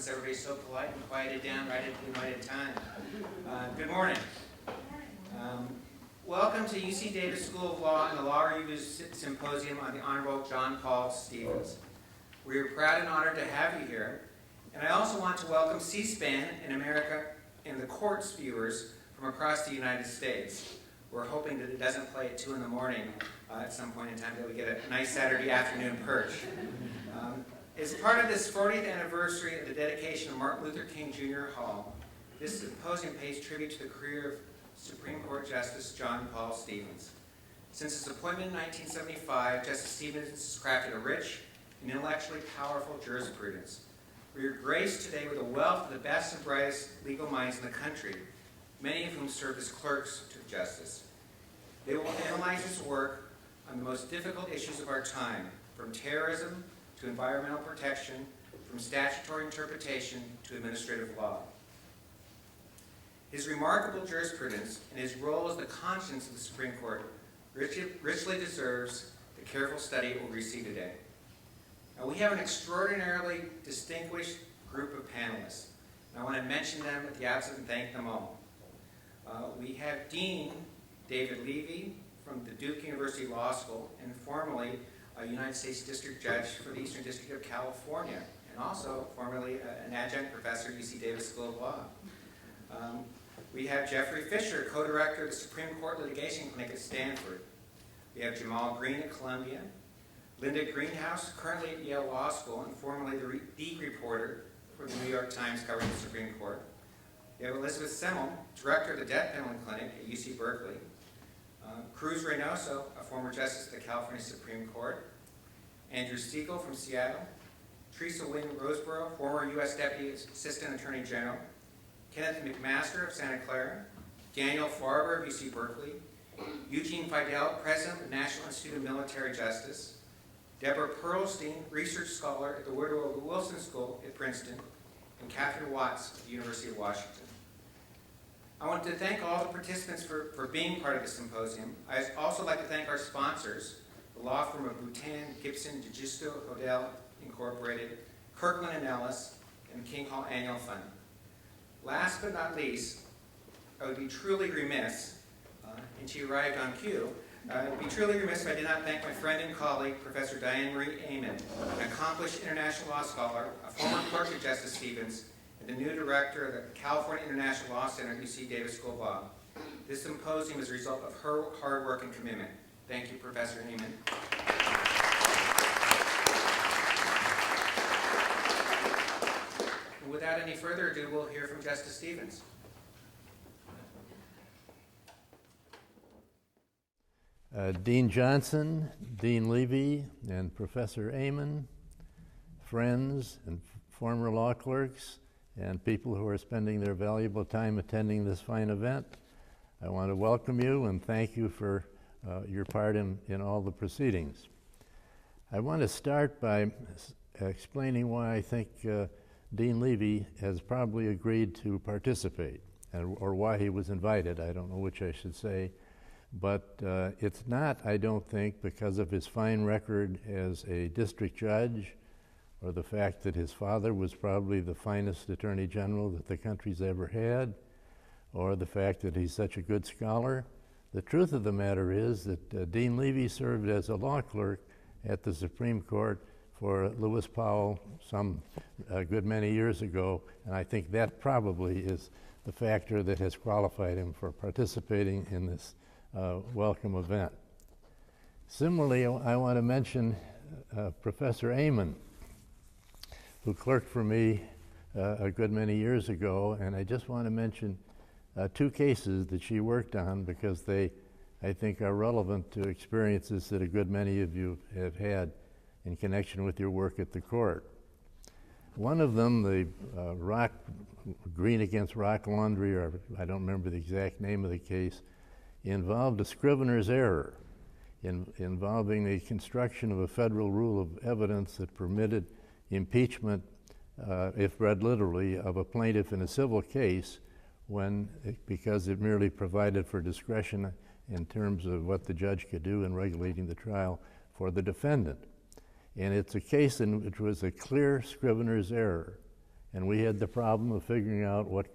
since everybody's so polite and quieted down right at the invited time. Good morning. Welcome to UC Davis School of Law and the Law Review Symposium on the Honorable John Paul Stevenss. We are proud and honored to have you here. And I also want to welcome C-SPAN in America and the court's viewers from across the United States. We're hoping that it doesn't play at 2 in the morning at some point in time, that we get a nice Saturday afternoon perch. As part of this 40th anniversary of the dedication of Martin Luther King Jr. Hall, this symposium pays tribute to the career of Supreme Court Justice John Paul Stevenss. Since his appointment in 1975, Justice Stevenss has crafted a rich and intellectually powerful jurisprudence. We are graced today with a wealth of the best and brightest legal minds in the country, many of whom served as clerks to the justice. They will analyze his work on the most difficult issues of our time, from terrorism to environmental protection, from statutory interpretation to administrative law. His remarkable jurisprudence and his role as the conscience of the Supreme Court richly deserves the careful study it will receive today. Now, we have an extraordinarily distinguished group of panelists, and I want to mention them at the outset and thank them all. We have Dean David Levy from the Duke University Law School, and formerly a United States District Judge for the Eastern District of California, and also formerly an adjunct professor at UC Davis School of Law. We have Jeffrey Fisher, co-director of the Supreme Court Litigation Clinic at Stanford. We have Jamal Green at Columbia. Linda Greenhouse, currently at Yale Law School and formerly the reporter for the New York Times covering the Supreme Court. We have Elizabeth Semmel, director of the Death Penalty Clinic at UC Berkeley. Cruz Reynoso, a former justice of the California Supreme Court. Andrew Stiegel from Seattle. Teresa Wynn Roseborough, former U.S. Deputy Assistant Attorney General. Kenneth McMaster of Santa Clara. Daniel Farber of UC Berkeley. Eugene Fidel, president of the National Institute of Military Justice. Deborah Pearlstein, research scholar at the Woodrow Wilson School at Princeton. And Catherine Watts at the University of Washington. I want to thank all the participants for being part of the symposium. I'd also like to thank our sponsors, the law firm of Boutin, Gibson, DeGisto, Hodel, Incorporated, Kirkland & Ellis, and King Hall Annual Fund. Last but not least, I would be truly remiss, and she arrived on cue, I would be truly remiss if I did not thank my friend and colleague, Professor Diane Marie Amon, an accomplished international law scholar, a former clerk of Justice Stevenss, and the new director of the California International Law Center at UC Davis School of Law. This symposium is a result of her hard work and commitment. Thank you, Professor Amon. And without any further ado, we'll hear from Justice Stevenss. Dean Johnson, Dean Levy, and Professor Amon, friends and former law clerks, and people who are spending their valuable time attending this fine event, I want to welcome you and thank you for your part in all the proceedings. I want to start by explaining why I think Dean Levy has probably agreed to participate, or why he was invited. I don't know which I should say. But it's not, I don't think, because of his fine record as a district judge or the fact that his father was probably the finest attorney general that the country's ever had, or the fact that he's such a good scholar. The truth of the matter is that Dean Levy served as a law clerk at the Supreme Court for Lewis Powell a good many years ago, and I think that probably is the factor that has qualified him for participating in this welcome event. Similarly, I want to mention Professor Amon, who clerked for me a good many years ago, and I just want to mention 2 cases that she worked on because they, I think, are relevant to experiences that a good many of you have had in connection with your work at the court. One of them, the Green against Rock Laundry, or I don't remember the exact name of the case, involved a scrivener's error involving the construction of a federal rule of evidence that permitted impeachment, if read literally, of a plaintiff in a civil case because it merely provided for discretion in terms of what the judge could do in regulating the trial for the defendant. And it's a case in which was a clear scrivener's error. and we had the problem of figuring out what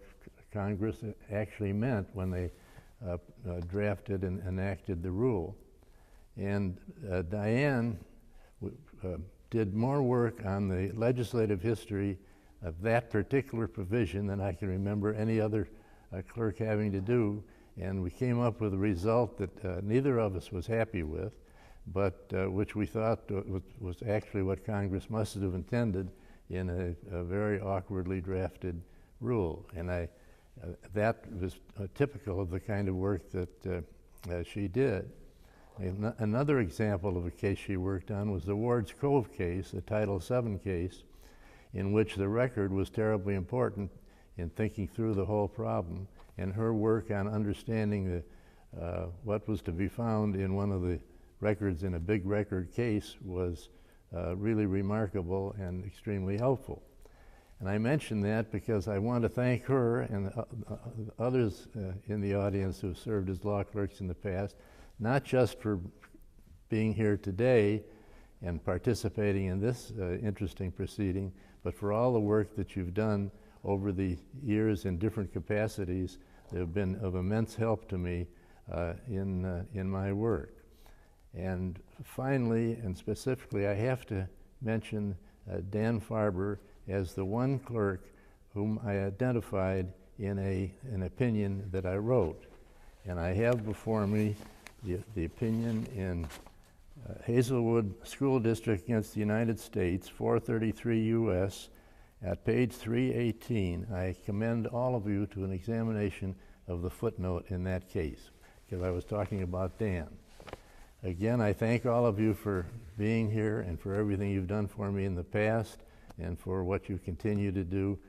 Congress actually meant when they drafted and enacted the rule. And Diane did more work on the legislative history of that particular provision than I can remember any other clerk having to do, and we came up with a result that neither of us was happy with, but which we thought was actually what Congress must have intended in a very awkwardly drafted rule. And that was typical of the kind of work that she did. Another example of a case she worked on was the Ward's Cove case, a Title VII case, in which the record was terribly important in thinking through the whole problem, and her work on understanding what was to be found in one of the records in a big record case was really remarkable and extremely helpful. And I mention that because I want to thank her and others in the audience who have served as law clerks in the past, not just for being here today and participating in this interesting proceeding, but for all the work that you've done over the years in different capacities that have been of immense help to me in my work. And finally, and specifically, I have to mention Dan Farber as the one clerk whom I identified in an opinion that I wrote. And I have before me the opinion in Hazelwood School District against the United States, 433 U.S., at page 318. I commend all of you to an examination of the footnote in that case, because I was talking about Dan. Again, I thank all of you for being here and for everything you've done for me in the past and for what you continue to do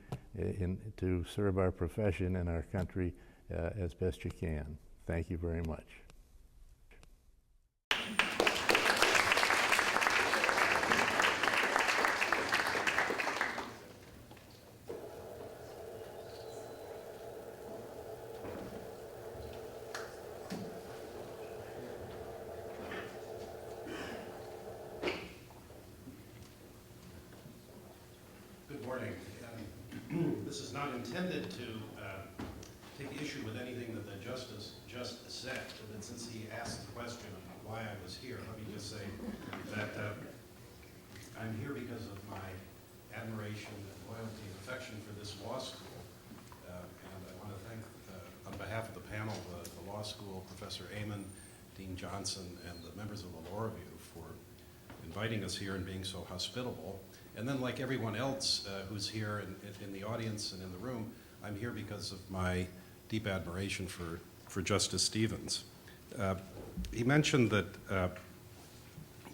to serve our profession and our country as best you can. Thank you very much. This is not intended to take issue with anything that the justice just said, but since he asked the question of why I was here, let me just say that I'm here because of my admiration and loyalty and affection for this law school. And I want to thank, on behalf of the panel, the law school, Professor Amon, Dean Johnson, and the members of the Law Review for inviting us here and being so hospitable. And then, like everyone else who's here in the audience and in the room, I'm here because of my deep admiration for Justice Stevens. He mentioned that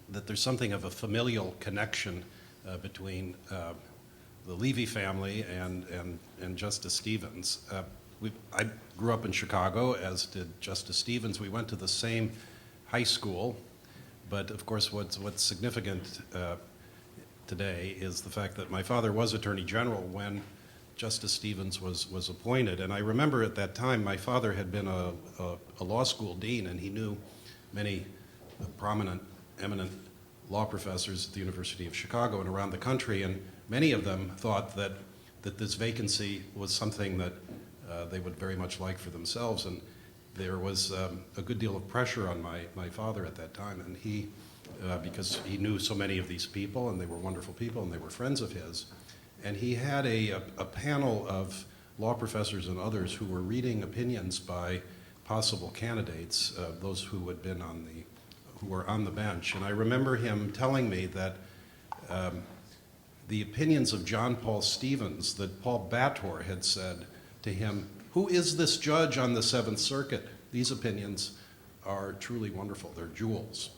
there's something of a familial connection between the Levy family and Justice Stevens. I grew up in Chicago, as did Justice Stevens. We went to the same high school, but of course what's significant today is the fact that my father was Attorney General when Justice Stevens was appointed. And I remember at that time my father had been a law school dean, and he knew many prominent, eminent law professors at the University of Chicago and around the country, and many of them thought that this vacancy was something that they would very much like for themselves. And there was a good deal of pressure on my father at that time, and he because he knew so many of these people, and they were wonderful people, and they were friends of his. And he had a panel of law professors and others who were reading opinions by possible candidates, those who had been who were on the bench. And I remember him telling me that the opinions of John Paul Stevens, that Paul Bator had said to him, "Who is this judge on the Seventh Circuit? These opinions are truly wonderful. They're jewels."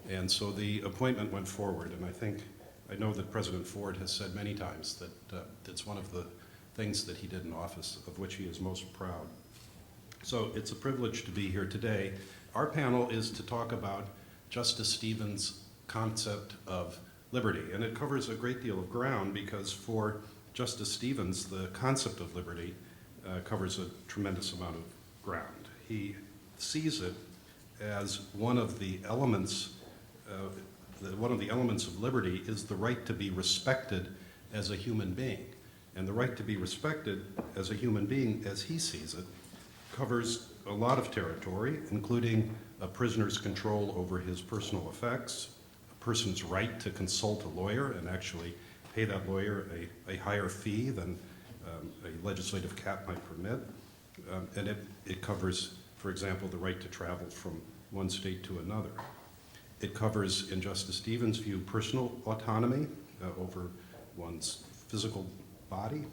And so the appointment went forward, and I know that President Ford has said many times that it's one of the things that he did in office of which he is most proud. So it's a privilege to be here today. Our panel is to talk about Justice Stevens' concept of liberty, and it covers a great deal of ground because for Justice Stevens, the concept of liberty covers a tremendous amount of ground. He sees it as one of the elements of liberty is the right to be respected as a human being. And the right to be respected as a human being, as he sees it, covers a lot of territory, including a prisoner's control over his personal effects, a person's right to consult a lawyer and actually pay that lawyer a higher fee than a legislative cap might permit. And it covers, for example, the right to travel from one state to another. It covers, in Justice Stevenss' view, personal autonomy over one's physical body.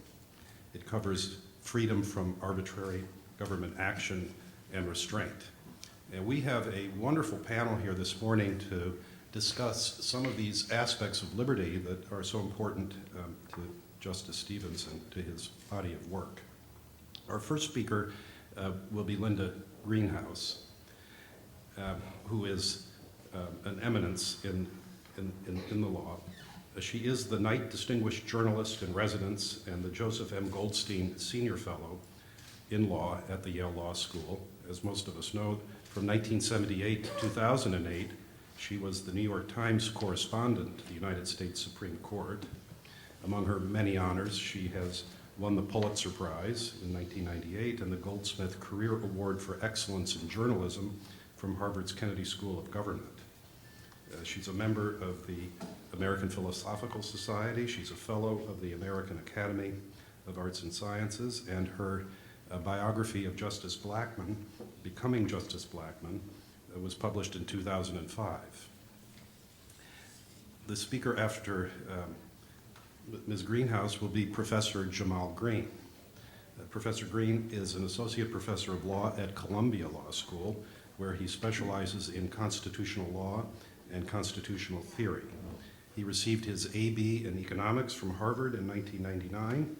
It covers freedom from arbitrary government action and restraint. And we have a wonderful panel here this morning to discuss some of these aspects of liberty that are so important to Justice Stevenss and to his body of work. Our first speaker will be Linda Greenhouse, who is an eminence in the law. She is the Knight Distinguished Journalist in Residence and the Joseph M. Goldstein Senior Fellow in Law at the Yale Law School. As most of us know, from 1978 to 2008, she was the New York Times correspondent to the United States Supreme Court. Among her many honors, she has won the Pulitzer Prize in 1998 and the Goldsmith Career Award for Excellence in Journalism from Harvard's Kennedy School of Government. She's a member of the American Philosophical Society. She's a fellow of the American Academy of Arts and Sciences, and her biography of Justice Blackmun, Becoming Justice Blackmun, was published in 2005. The speaker after Ms. Greenhouse will be Professor Jamal Green. Professor Green is an associate professor of law at Columbia Law School, where he specializes in constitutional law and constitutional theory. He received his A.B. in economics from Harvard in 1999.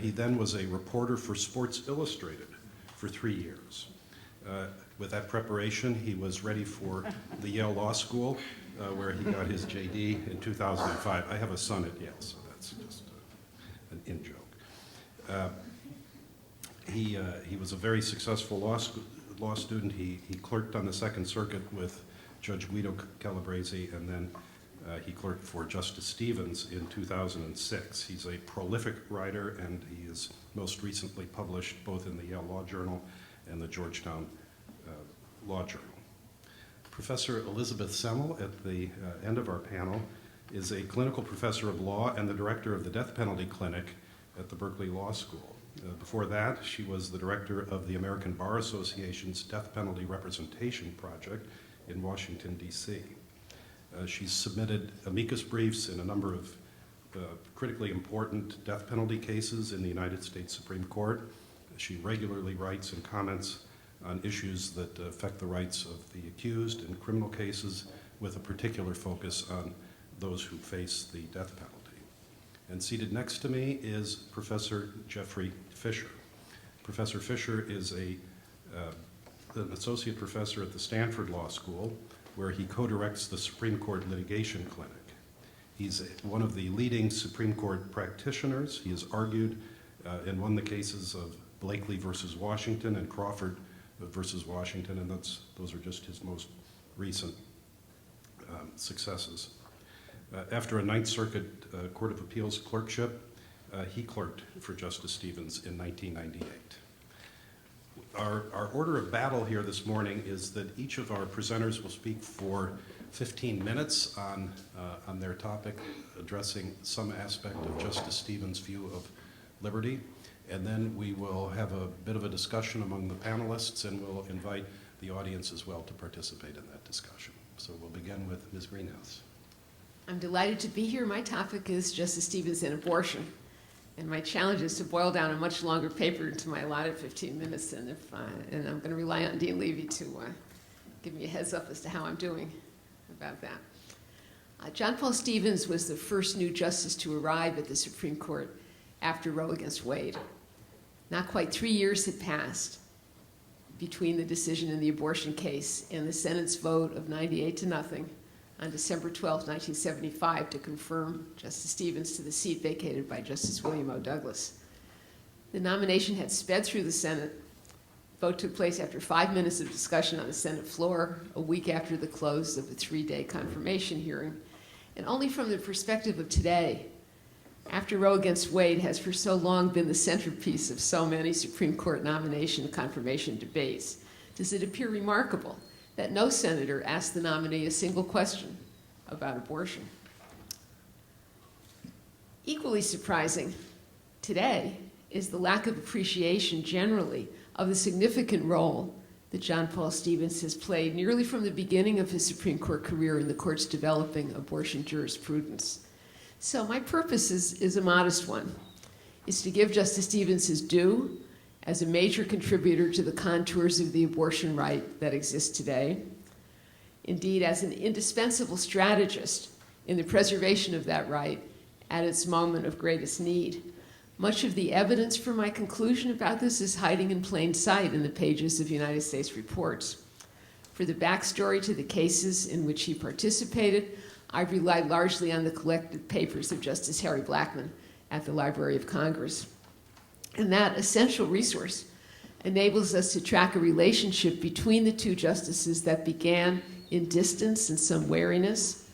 He then was a reporter for Sports Illustrated for 3 years. With that preparation, he was ready for the Yale Law School, where he got his J.D. in 2005. I have a son at Yale, so that's just an in-joke. He was a very successful law student. He clerked on the Second Circuit with Judge Guido Calabresi, and then he clerked for Justice Stevenss in 2006. He's a prolific writer, and he is most recently published both in the Yale Law Journal and the Georgetown Law Journal. Professor Elizabeth Semmel, at the end of our panel, is a clinical professor of law and the director of the Death Penalty Clinic at the Berkeley Law School. Before that, she was the director of the American Bar Association's Death Penalty Representation Project in Washington, D.C. She's submitted amicus briefs in a number of critically important death penalty cases in the United States Supreme Court. She regularly writes and comments on issues that affect the rights of the accused in criminal cases, with a particular focus on those who face the death penalty. And seated next to me is Professor Jeffrey Fisher. Professor Fisher is an associate professor at the Stanford Law School, where he co-directs the Supreme Court Litigation Clinic. He's one of the leading Supreme Court practitioners. He has argued and won the cases of Blakely versus Washington and Crawford versus Washington, and those are just his most recent successes. After a Ninth Circuit Court of Appeals clerkship, he clerked for Justice Stevenss in 1998. Our order of battle here this morning is that each of our presenters will speak for 15 minutes on their topic, addressing some aspect of Justice Stevenss' view of liberty. And then we will have a bit of a discussion among the panelists, and we'll invite the audience as well to participate in that discussion. So we'll begin with Ms. Greenhouse. I'm delighted to be here. My topic is Justice Stevenss and abortion. And my challenge is to boil down a much longer paper into my allotted 15 minutes, and I'm going to rely on Dean Levy to give me a heads up as to how I'm doing about that. John Paul Stevenss was the first new justice to arrive at the Supreme Court after Roe against Wade. Not quite 3 years had passed between the decision in the abortion case and the Senate's vote of 98-0 on December 12, 1975, to confirm Justice Stevenss to the seat vacated by Justice William O. Douglas. The nomination had sped through the Senate. The vote took place after 5 minutes of discussion on the Senate floor, a week after the close of the 3-day confirmation hearing. And only from the perspective of today after Roe against Wade has for so long been the centerpiece of so many Supreme Court nomination and confirmation debates, does it appear remarkable that no senator asked the nominee a single question about abortion? Equally surprising today is the lack of appreciation generally of the significant role that John Paul Stevenss has played nearly from the beginning of his Supreme Court career in the court's developing abortion jurisprudence. So my purpose is a modest one. It's to give Justice Stevenss his due as a major contributor to the contours of the abortion right that exists today. Indeed, as an indispensable strategist in the preservation of that right at its moment of greatest need. Much of the evidence for my conclusion about this is hiding in plain sight in the pages of United States reports. For the backstory to the cases in which he participated, I've relied largely on the collected papers of Justice Harry Blackmun at the Library of Congress. And that essential resource enables us to track a relationship between the two justices that began in distance and some wariness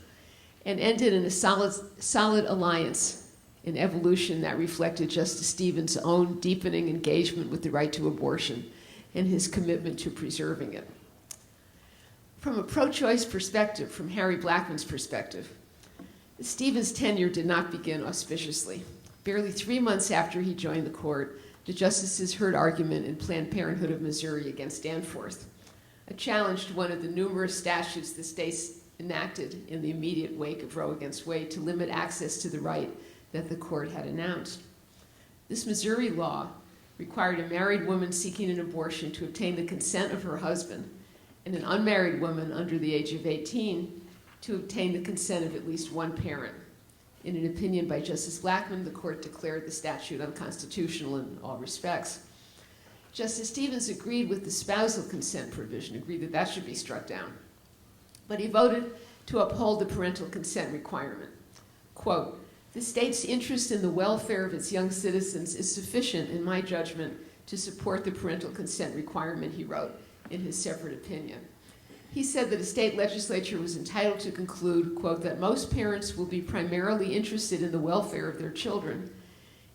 and ended in a solid alliance in evolution that reflected Justice Stevenss' own deepening engagement with the right to abortion and his commitment to preserving it. From a pro-choice perspective, from Harry Blackmun's perspective, Stevenss' tenure did not begin auspiciously. Barely 3 months after he joined the court, the justices heard argument in Planned Parenthood of Missouri against Danforth, a challenge to one of the numerous statutes the states enacted in the immediate wake of Roe against Wade to limit access to the right that the court had announced. This Missouri law required a married woman seeking an abortion to obtain the consent of her husband and an unmarried woman under the age of 18 to obtain the consent of at least one parent. In an opinion by Justice Blackmun, the court declared the statute unconstitutional in all respects. Justice Stevenss agreed with the spousal consent provision, agreed that that should be struck down. But he voted to uphold the parental consent requirement. Quote, "The state's interest in the welfare of its young citizens is sufficient, in my judgment, to support the parental consent requirement," he wrote in his separate opinion. He said that a state legislature was entitled to conclude, quote, "that most parents will be primarily interested in the welfare of their children,"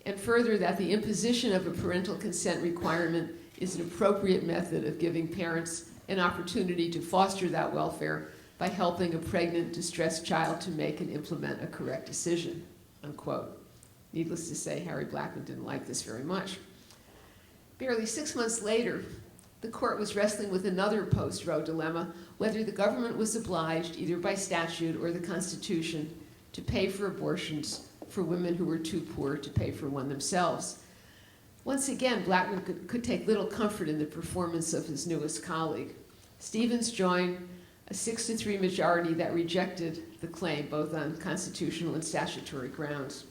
and further that the imposition of a parental consent requirement is an appropriate method of giving parents an opportunity to foster that welfare by helping a pregnant, distressed child to make and implement a correct decision, unquote. Needless to say, Harry Blackmun didn't like this very much. Barely 6 months later, the court was wrestling with another post-Roe dilemma, whether the government was obliged, either by statute or the Constitution, to pay for abortions for women who were too poor to pay for one themselves. Once again, Blackmun could take little comfort in the performance of his newest colleague. Stevenss joined a 6-3 majority that rejected the claim, both on constitutional and statutory grounds.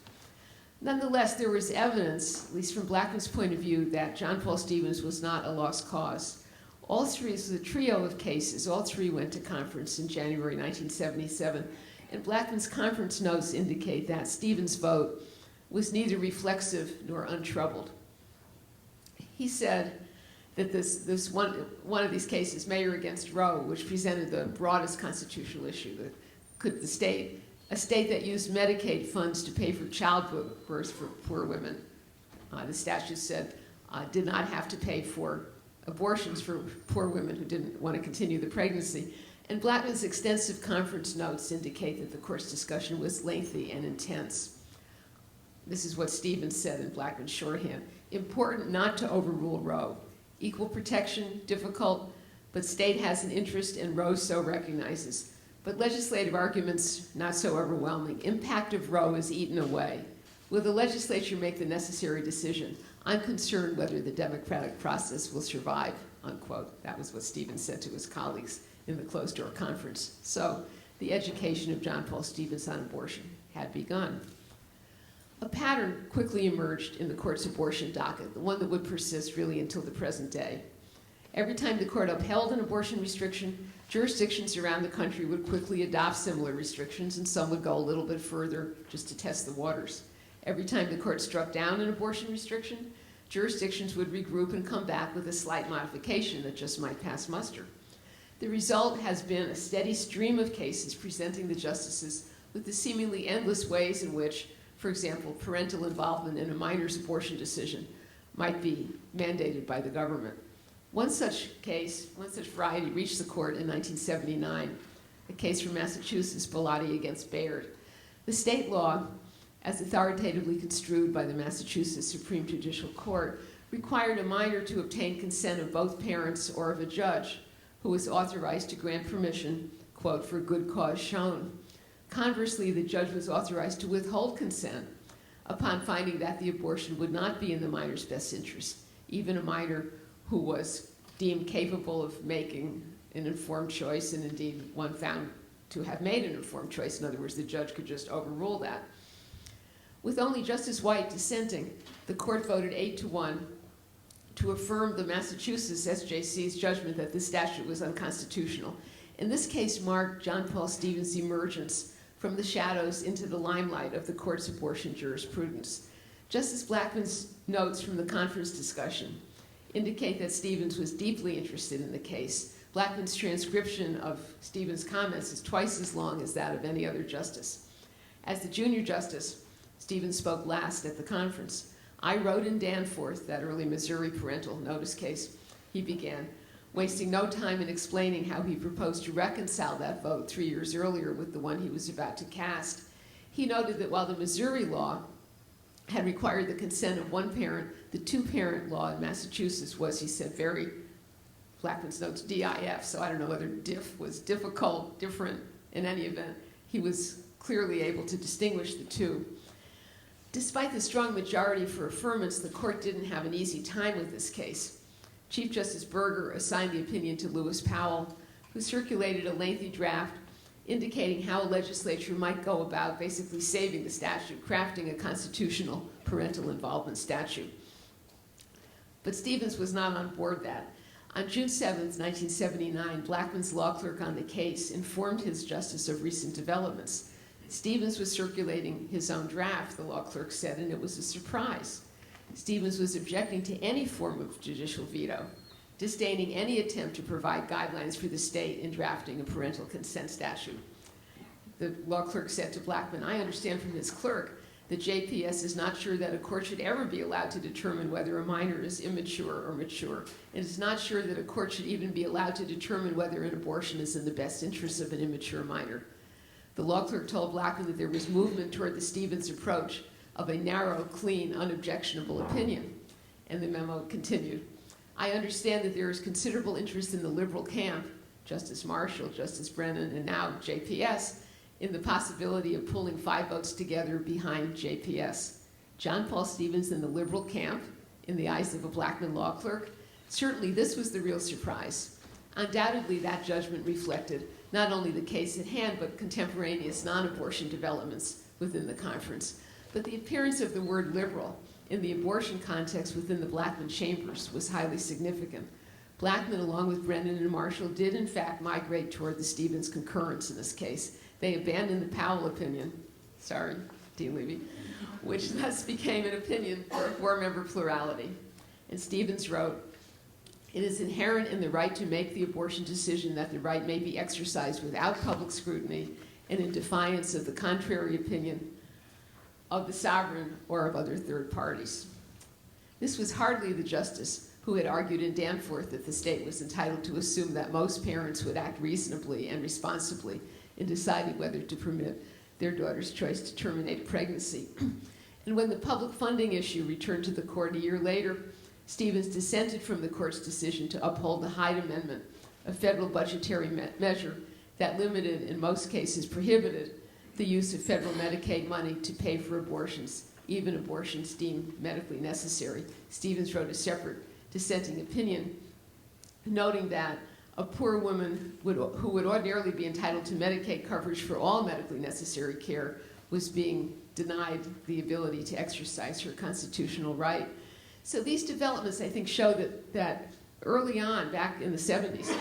Nonetheless, there was evidence, at least from Blackmun's point of view, that John Paul Stevenss was not a lost cause. All three, this was a trio of cases, all three went to conference in January 1977, and Blackmun's conference notes indicate that Stevenss' vote was neither reflexive nor untroubled. He said that this one of these cases, Mayer against Roe, which presented the broadest constitutional issue, that could the state, a state that used Medicaid funds to pay for childbirth for poor women, the statute said, did not have to pay for abortions for poor women who didn't want to continue the pregnancy. And Blackmun's extensive conference notes indicate that the court's discussion was lengthy and intense. This is what Stevenss said in Blackmun's shorthand: "Important not to overrule Roe. Equal protection, difficult, but state has an interest and Roe so recognizes. But legislative arguments, not so overwhelming. Impact of Roe is eaten away. Will the legislature make the necessary decision? I'm concerned whether the democratic process will survive," unquote. That was what Stevenss said to his colleagues in the closed-door conference. So the education of John Paul Stevenss on abortion had begun. A pattern quickly emerged in the court's abortion docket, the one that would persist really until the present day. Every time the court upheld an abortion restriction, jurisdictions around the country would quickly adopt similar restrictions, and some would go a little bit further just to test the waters. Every time the court struck down an abortion restriction, jurisdictions would regroup and come back with a slight modification that just might pass muster. The result has been a steady stream of cases presenting the justices with the seemingly endless ways in which For example, parental involvement in a minor's abortion decision might be mandated by the government. One such variety reached the court in 1979, a case from Massachusetts, Bellotti against Baird. The state law, as authoritatively construed by the Massachusetts Supreme Judicial Court, required a minor to obtain consent of both parents or of a judge who was authorized to grant permission, quote, for good cause shown. Conversely, the judge was authorized to withhold consent upon finding that the abortion would not be in the minor's best interest, even a minor who was deemed capable of making an informed choice, and indeed one found to have made an informed choice. In other words, the judge could just overrule that. With only Justice White dissenting, the court voted 8-1 to affirm the Massachusetts SJC's judgment that the statute was unconstitutional. And this case marked John Paul Stevenss' emergence from the shadows into the limelight of the court's abortion jurisprudence. Justice Blackmun's notes from the conference discussion indicate that Stevenss was deeply interested in the case. Blackmun's transcription of Stevenss' comments is twice as long as that of any other justice. As the junior justice, Stevenss spoke last at the conference. I wrote in Danforth, that early Missouri parental notice case, he began, wasting no time in explaining how he proposed to reconcile that vote 3 years earlier with the one he was about to cast. He noted that while the Missouri law had required the consent of one parent, the two-parent law in Massachusetts was, he said, very, Blackmun's notes, DIF, so I don't know whether diff was difficult, different. In any event, he was clearly able to distinguish the two. Despite the strong majority for affirmance, the court didn't have an easy time with this case. Chief Justice Berger assigned the opinion to Lewis Powell, who circulated a lengthy draft indicating how a legislature might go about basically saving the statute, crafting a constitutional parental involvement statute. But Stevenss was not on board that. On June 7, 1979, Blackmun's law clerk on the case informed his justice of recent developments. Stevenss was circulating his own draft, the law clerk said, and it was a surprise. Stevenss was objecting to any form of judicial veto, disdaining any attempt to provide guidelines for the state in drafting a parental consent statute. The law clerk said to Blackmun, I understand from his clerk that JPS is not sure that a court should ever be allowed to determine whether a minor is immature or mature, and is not sure that a court should even be allowed to determine whether an abortion is in the best interest of an immature minor. The law clerk told Blackmun that there was movement toward the Stevenss approach of a narrow, clean, unobjectionable opinion. And the memo continued. I understand that there is considerable interest in the liberal camp, Justice Marshall, Justice Brennan, and now JPS, in the possibility of pulling 5 votes together behind JPS. John Paul Stevenss in the liberal camp, in the eyes of a Blackmun law clerk, certainly this was the real surprise. Undoubtedly, that judgment reflected not only the case at hand, but contemporaneous non-abortion developments within the conference. But the appearance of the word liberal in the abortion context within the Blackmun chambers was highly significant. Blackmun, along with Brennan and Marshall, did in fact migrate toward the Stevenss concurrence in this case. They abandoned the Powell opinion, sorry, Dean Levy, which thus became an opinion for a 4-member plurality. And Stevenss wrote, it is inherent in the right to make the abortion decision that the right may be exercised without public scrutiny and in defiance of the contrary opinion of the sovereign or of other third parties. This was hardly the justice who had argued in Danforth that the state was entitled to assume that most parents would act reasonably and responsibly in deciding whether to permit their daughter's choice to terminate a pregnancy. And when the public funding issue returned to the court a year later, Stevenss dissented from the court's decision to uphold the Hyde Amendment, a federal budgetary measure that limited, in most cases prohibited, the use of federal Medicaid money to pay for abortions, even abortions deemed medically necessary. Stevenss wrote a separate dissenting opinion, noting that a poor woman who would ordinarily be entitled to Medicaid coverage for all medically necessary care was being denied the ability to exercise her constitutional right. So these developments, I think, show that early on, back in the 70s,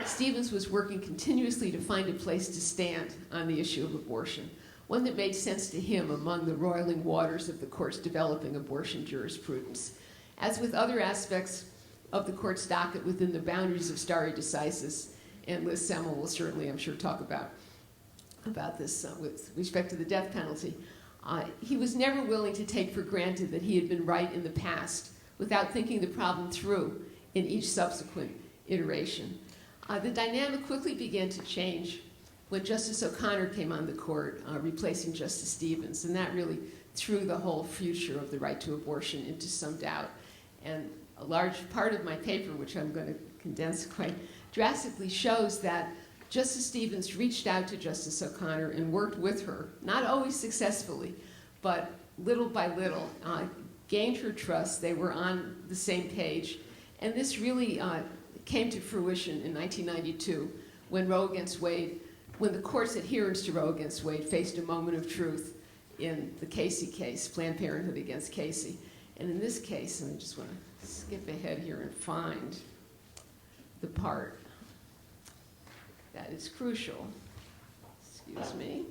Stevenss was working continuously to find a place to stand on the issue of abortion, one that made sense to him among the roiling waters of the court's developing abortion jurisprudence. As with other aspects of the court's docket within the boundaries of stare decisis, and Liz Semmel will certainly, I'm sure, talk about this with respect to the death penalty, He was never willing to take for granted that he had been right in the past without thinking the problem through in each subsequent iteration. The dynamic quickly began to change when Justice O'Connor came on the court, replacing Justice Stevenss, and that really threw the whole future of the right to abortion into some doubt. And a large part of my paper, which I'm going to condense quite drastically, shows that Justice Stevenss reached out to Justice O'Connor and worked with her, not always successfully, but little by little, gained her trust. They were on the same page. And this really came to fruition in 1992 when Roe against Wade, when the court's adherence to Roe against Wade faced a moment of truth in the Casey case, Planned Parenthood against Casey. And in this case, and I just want to skip ahead here and find the part that is crucial. Excuse me.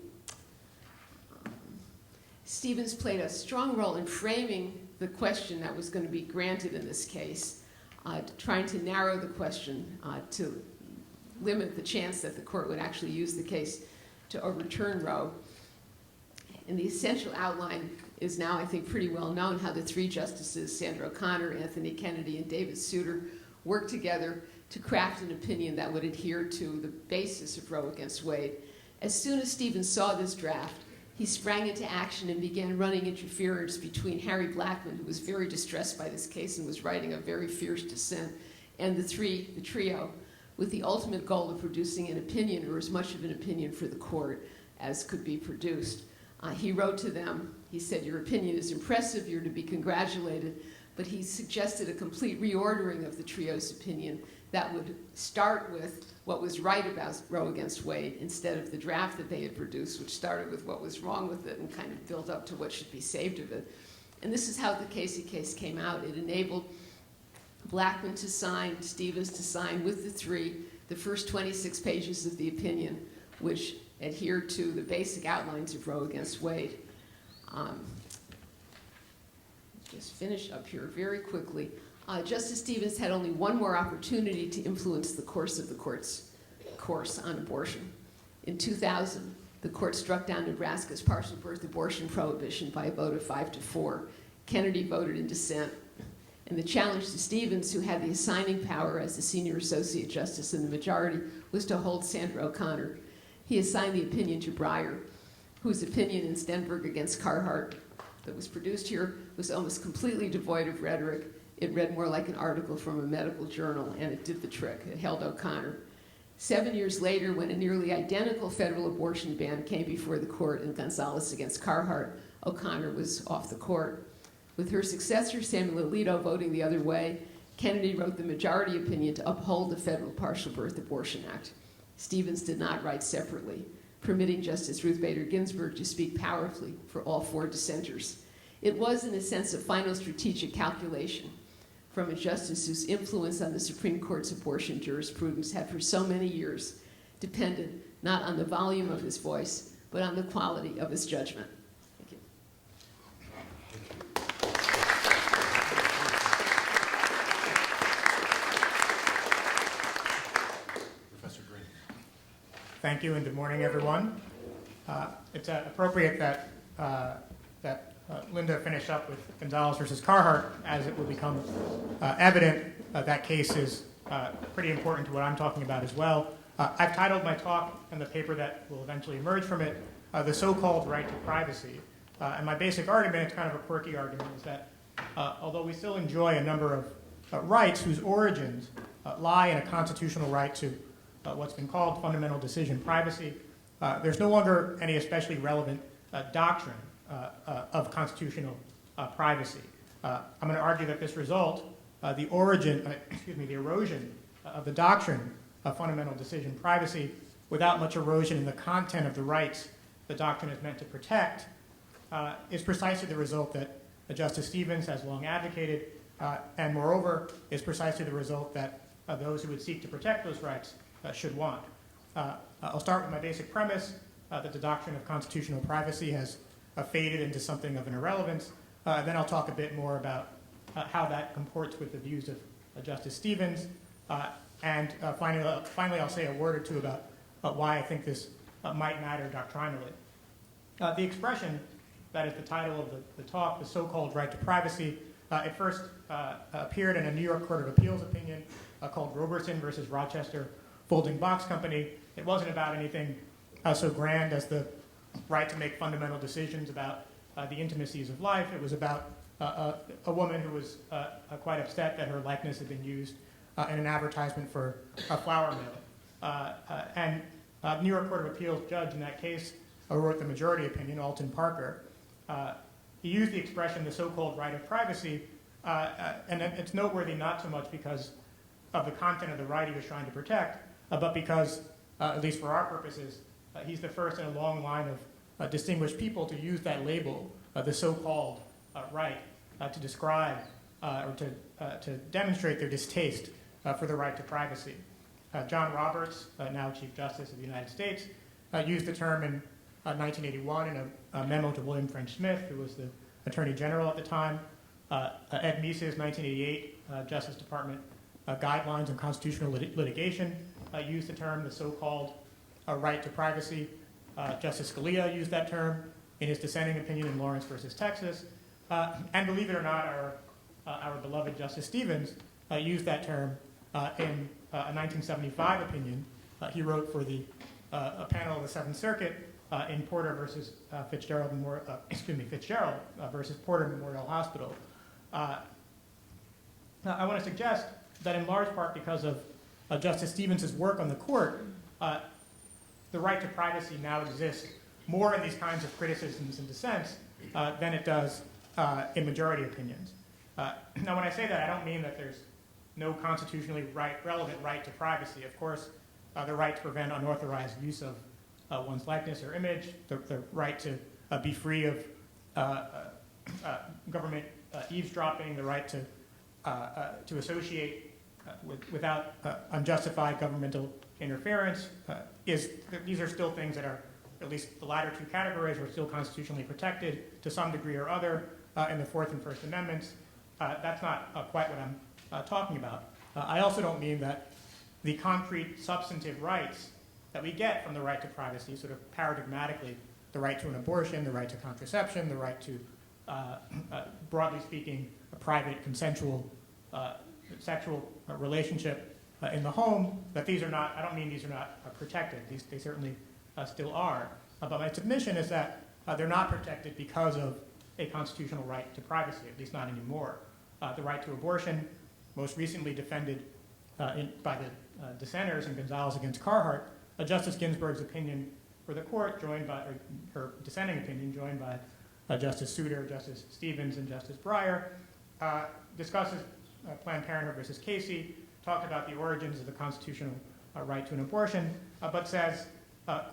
Stevenss played a strong role in framing the question that was going to be granted in this case, trying to narrow the question to limit the chance that the court would actually use the case to overturn Roe. And the essential outline is now, I think, pretty well known, how the three justices, Sandra O'Connor, Anthony Kennedy, and David Souter, worked together to craft an opinion that would adhere to the basis of Roe against Wade. As soon as Stevenss saw this draft, he sprang into action and began running interference between Harry Blackmun, who was very distressed by this case and was writing a very fierce dissent, and the trio, with the ultimate goal of producing an opinion, or as much of an opinion for the court as could be produced. He wrote to them, he said, "Your opinion is impressive, you're to be congratulated," but he suggested a complete reordering of the trio's opinion that would start with what was right about Roe against Wade instead of the draft that they had produced, which started with what was wrong with it and kind of built up to what should be saved of it. And this is how the Casey case came out. It enabled Blackmun to sign, Stevenss to sign with the three, the first 26 pages of the opinion, which adhered to the basic outlines of Roe against Wade. Just finish up here very quickly. Justice Stevenss had only one more opportunity to influence the course of the court's course on abortion. In 2000, the court struck down Nebraska's partial birth abortion prohibition by a vote of 5-4. Kennedy voted in dissent. And the challenge to Stevenss, who had the assigning power as the senior associate justice in the majority, was to hold Sandra O'Connor. He assigned the opinion to Breyer, whose opinion in Stenberg against Carhart that was produced here was almost completely devoid of rhetoric. It read more like an article from a medical journal, and it did the trick. It held O'Connor. 7 years later, when a nearly identical federal abortion ban came before the court in Gonzalez against Carhart, O'Connor was off the court. With her successor, Samuel Alito, voting the other way, Kennedy wrote the majority opinion to uphold the Federal Partial Birth Abortion Act. Stevenss did not write separately, permitting Justice Ruth Bader Ginsburg to speak powerfully for all four dissenters. It was, in a sense, a final strategic calculation from a justice whose influence on the Supreme Court's abortion jurisprudence had for so many years depended not on the volume of his voice, but on the quality of his judgment. Thank you. Professor Green. Thank you, and good morning, everyone. It's appropriate that Linda finished up with Gonzalez versus Carhart, as it will become evident that case is pretty important to what I'm talking about as well. I've titled my talk and the paper that will eventually emerge from it, The So-Called Right to Privacy. And my basic argument, it's kind of a quirky argument, is that although we still enjoy a number of rights whose origins lie in a constitutional right to what's been called fundamental decision privacy, there's no longer any especially relevant doctrine of constitutional privacy. I'm going to argue that this result, the erosion of the doctrine of fundamental decision privacy without much erosion in the content of the rights the doctrine is meant to protect, is precisely the result that Justice Stevenss has long advocated, and moreover, is precisely the result that those who would seek to protect those rights should want. I'll start with my basic premise that the doctrine of constitutional privacy has faded into something of an irrelevance. Then I'll talk a bit more about how that comports with the views of Justice Stevenss. And finally, I'll say a word or two about why I think this might matter doctrinally. The expression that is the title of the talk, The So-Called Right to Privacy. It first appeared in a New York Court of Appeals opinion called Robertson versus Rochester Folding Box Company. It wasn't about anything so grand as the right to make fundamental decisions about the intimacies of life. It was about a woman who was quite upset that her likeness had been used in an advertisement for a flour mill. And the New York Court of Appeals judge in that case wrote the majority opinion, Alton Parker. He used the expression, the so-called right of privacy, and it's noteworthy not so much because of the content of the right he was trying to protect, but because, at least for our purposes, he's the first in a long line of distinguished people to use that label, the so-called right, to describe or to demonstrate their distaste for the right to privacy. John Roberts, now Chief Justice of the United States, used the term in 1981 in a memo to William French Smith, who was the Attorney General at the time. Ed Meese's 1988 Justice Department Guidelines on Constitutional Litigation used the term, the so-called right to privacy. Justice Scalia used that term in his dissenting opinion in Lawrence versus Texas. And believe it or not, our beloved Justice Stevenss used that term in a 1975 opinion he wrote for a panel of the Seventh Circuit in Porter versus Fitzgerald versus Porter Memorial Hospital. I want to suggest that in large part because of Justice Stevens' work on the court, the right to privacy now exists more in these kinds of criticisms and dissents than it does in majority opinions. Now, when I say that, I don't mean that there's no constitutionally relevant right to privacy. Of course, the right to prevent unauthorized use of one's likeness or image, the right to be free of government eavesdropping, the right to associate without unjustified governmental interference. These are still things that are, at least the latter two categories, are still constitutionally protected to some degree or other in the Fourth and First Amendments. That's not quite what I'm talking about. I also don't mean that the concrete substantive rights that we get from the right to privacy, sort of paradigmatically, the right to an abortion, the right to contraception, the right to, broadly speaking, a private consensual sexual relationship in the home, that these are not, I don't mean these are not protected. They certainly still are. But my submission is that they're not protected because of a constitutional right to privacy, at least not anymore. The right to abortion, most recently defended by the dissenters in Gonzalez against Carhart, Justice Ginsburg's opinion for the court, joined by, or her dissenting opinion, joined by Justice Souter, Justice Stevens, and Justice Breyer, discusses Planned Parenthood versus Casey, talked about the origins of the constitutional right to an abortion, but says,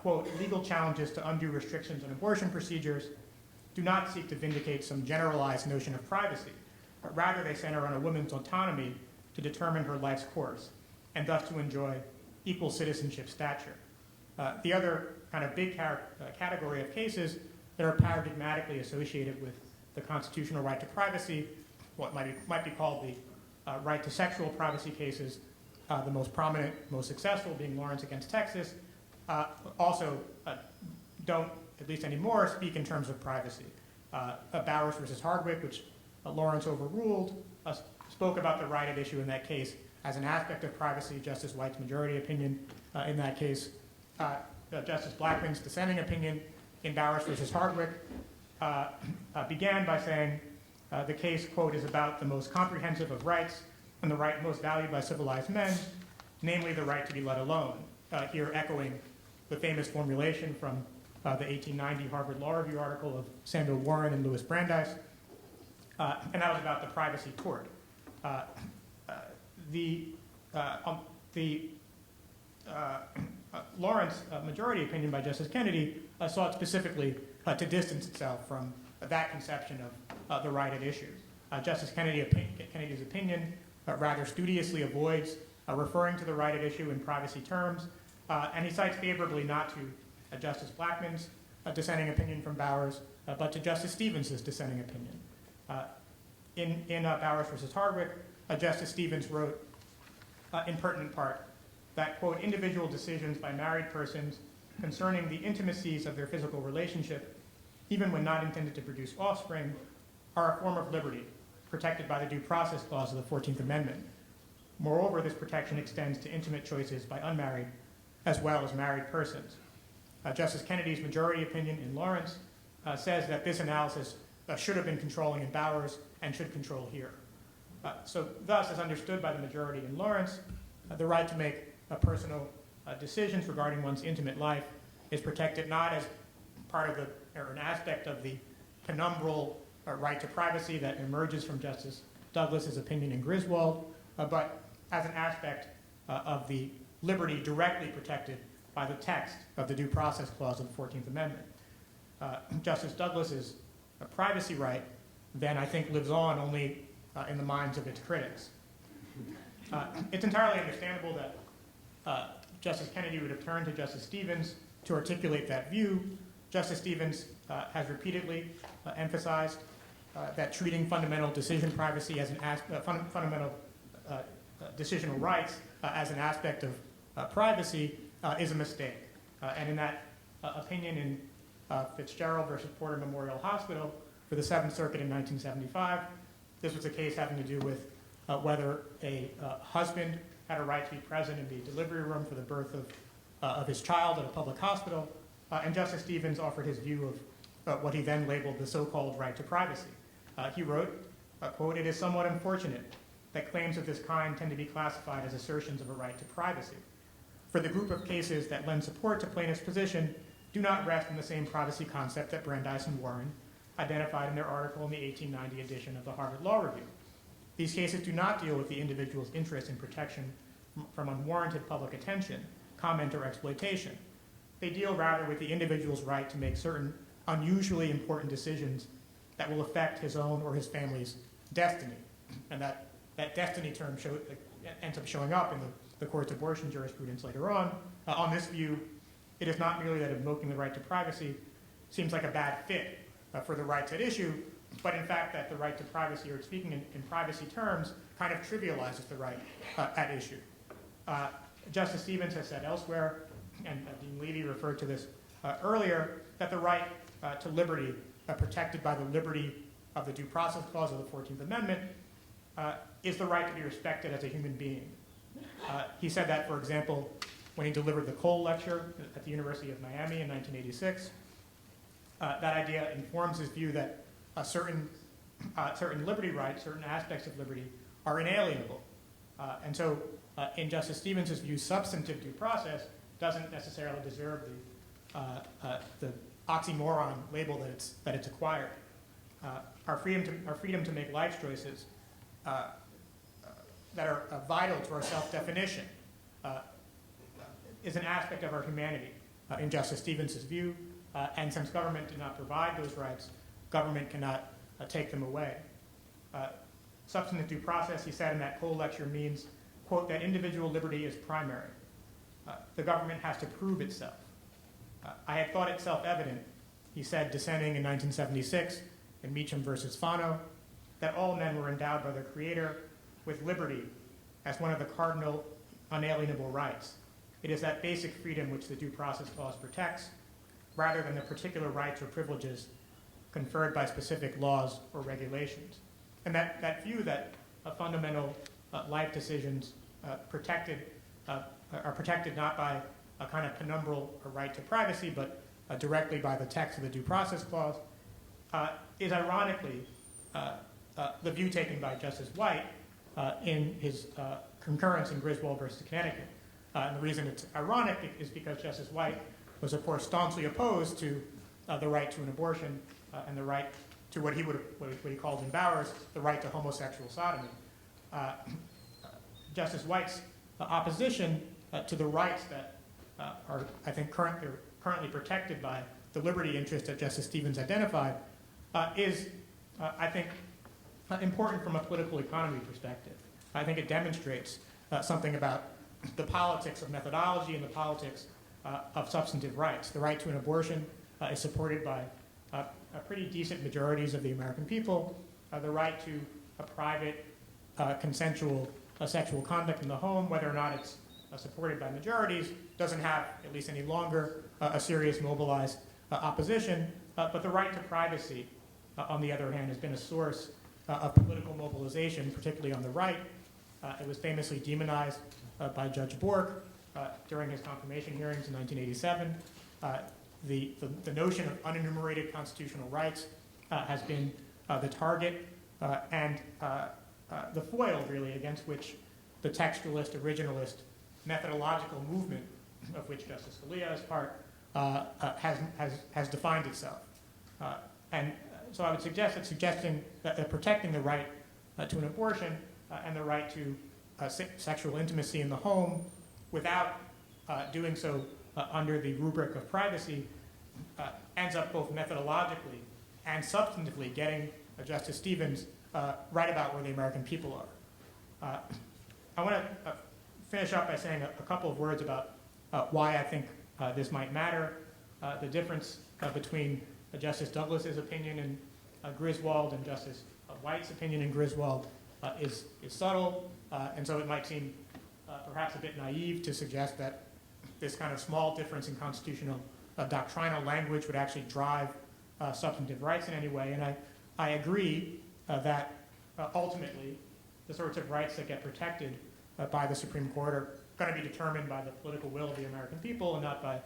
quote, legal challenges to undue restrictions on abortion procedures do not seek to vindicate some generalized notion of privacy, but rather they center on a woman's autonomy to determine her life's course, and thus to enjoy equal citizenship stature. The other kind of big category of cases that are paradigmatically associated with the constitutional right to privacy, what might be called the right to sexual privacy cases, the most prominent, most successful being Lawrence against Texas, also don't, at least anymore, speak in terms of privacy. Bowers versus Hardwick, which Lawrence overruled, spoke about the right at issue in that case as an aspect of privacy. Justice White's majority opinion in that case. Justice Blackmun's dissenting opinion in Bowers versus Hardwick began by saying the case, quote, is about the most comprehensive of rights and the right most valued by civilized men, namely the right to be let alone. Here echoing the famous formulation from the 1890 Harvard Law Review article of Samuel Warren and Louis Brandeis, and that was about the privacy tort. Lawrence majority opinion by Justice Kennedy sought specifically to distance itself from that conception of the right at issue. Justice Kennedy's opinion rather studiously avoids referring to the right at issue in privacy terms, and he cites favorably not to Justice Blackmun's dissenting opinion from Bowers, but to Justice Stevens' dissenting opinion. In Bowers versus Hardwick, Justice Stevens wrote, in pertinent part, that, quote, individual decisions by married persons concerning the intimacies of their physical relationship even when not intended to produce offspring, are a form of liberty protected by the Due Process Clause of the 14th Amendment. Moreover, this protection extends to intimate choices by unmarried as well as married persons. Justice Kennedy's majority opinion in Lawrence says that this analysis should have been controlling in Bowers and should control here. So thus, as understood by the majority in Lawrence, the right to make personal decisions regarding one's intimate life is protected not as part of or an aspect of the penumbral right to privacy that emerges from Justice Douglas's opinion in Griswold, but as an aspect of the liberty directly protected by the text of the Due Process Clause of the 14th Amendment. Justice Douglas's privacy right then, I think, lives on only in the minds of its critics. It's entirely understandable that Justice Kennedy would have turned to Justice Stevenss to articulate that view. Justice Stevenss has repeatedly emphasized that treating fundamental decision privacy as fundamental decisional rights as an aspect of privacy is a mistake. And in that opinion in Fitzgerald versus Porter Memorial Hospital for the Seventh Circuit in 1975, this was a case having to do with whether a husband had a right to be present in the delivery room for the birth of his child at a public hospital, and Justice Stevenss offered his view of what he then labeled the so-called right to privacy. He wrote, quote, "It is somewhat unfortunate that claims of this kind tend to be classified as assertions of a right to privacy. For the group of cases that lend support to plaintiff's position do not rest in the same privacy concept that Brandeis and Warren identified in their article in the 1890 edition of the Harvard Law Review. These cases do not deal with the individual's interest in protection from unwarranted public attention, comment, or exploitation. They deal rather with the individual's right to make certain unusually important decisions that will affect his own or his family's destiny." And that destiny term ends up showing up in the court's abortion jurisprudence later on. On this view, it is not merely that invoking the right to privacy seems like a bad fit for the rights at issue, but in fact that the right to privacy, or speaking in privacy terms, kind of trivializes the right at issue. Justice Stevenss has said elsewhere, and Dean Levy referred to this earlier, that the right to liberty protected by the liberty of the Due Process Clause of the 14th Amendment is the right to be respected as a human being. He said that, for example, when he delivered the Cole Lecture at the University of Miami in 1986. That idea informs his view that certain liberty rights, certain aspects of liberty, are inalienable. And so, in Justice Stevens' view, substantive due process doesn't necessarily deserve the oxymoron label that it's acquired. Our freedom to make life choices that are vital to our self-definition is an aspect of our humanity in Justice Stevens' view, and since government did not provide those rights, government cannot take them away. Substantive due process, he said in that Cole Lecture, means, quote, that individual liberty is primary. The government has to prove itself. I had thought it self-evident, he said, dissenting in 1976 in Meacham versus Fano, that all men were endowed by their Creator with liberty as one of the cardinal unalienable rights. It is that basic freedom which the Due Process Clause protects, rather than the particular rights or privileges conferred by specific laws or regulations. And that view that fundamental life decisions are protected not by a kind of penumbral right to privacy, but directly by the text of the Due Process Clause, is ironically the view taken by Justice White in his concurrence in Griswold versus Connecticut. And the reason it's ironic is because Justice White was, of course, staunchly opposed to the right to an abortion and the right to what he called in Bowers, the right to homosexual sodomy. Justice White's opposition to the rights that are, I think, currently protected by the liberty interest that Justice Stevens identified is, I think, important from a political economy perspective. I think it demonstrates something about the politics of methodology and the politics of substantive rights. The right to an abortion is supported by pretty decent majorities of the American people. The right to a private, consensual sexual conduct in the home, whether or not it's supported by majorities, doesn't have, at least any longer, a serious mobilized opposition. But the right to privacy, on the other hand, has been a source of political mobilization, particularly on the right. It was famously demonized by Judge Bork during his confirmation hearings in 1987. The notion of unenumerated constitutional rights has been the target and the foil, really, against which the textualist, originalist, methodological movement, of which Justice Scalia is part, has defined itself. And so I would suggest that protecting the right to an abortion and the right to sexual intimacy in the home without doing so under the rubric of privacy ends up both methodologically and substantively getting Justice Stevenss right about where the American people are. I want to finish up by saying a couple of words about why I think this might matter. The difference between Justice Douglas's opinion in Griswold and Justice White's opinion in Griswold is subtle, and so it might seem perhaps a bit naive to suggest that this kind of small difference in constitutional doctrinal language would actually drive substantive rights in any way. And I agree that ultimately the sorts of rights that get protected by the Supreme Court are going to be determined by the political will of the American people and not by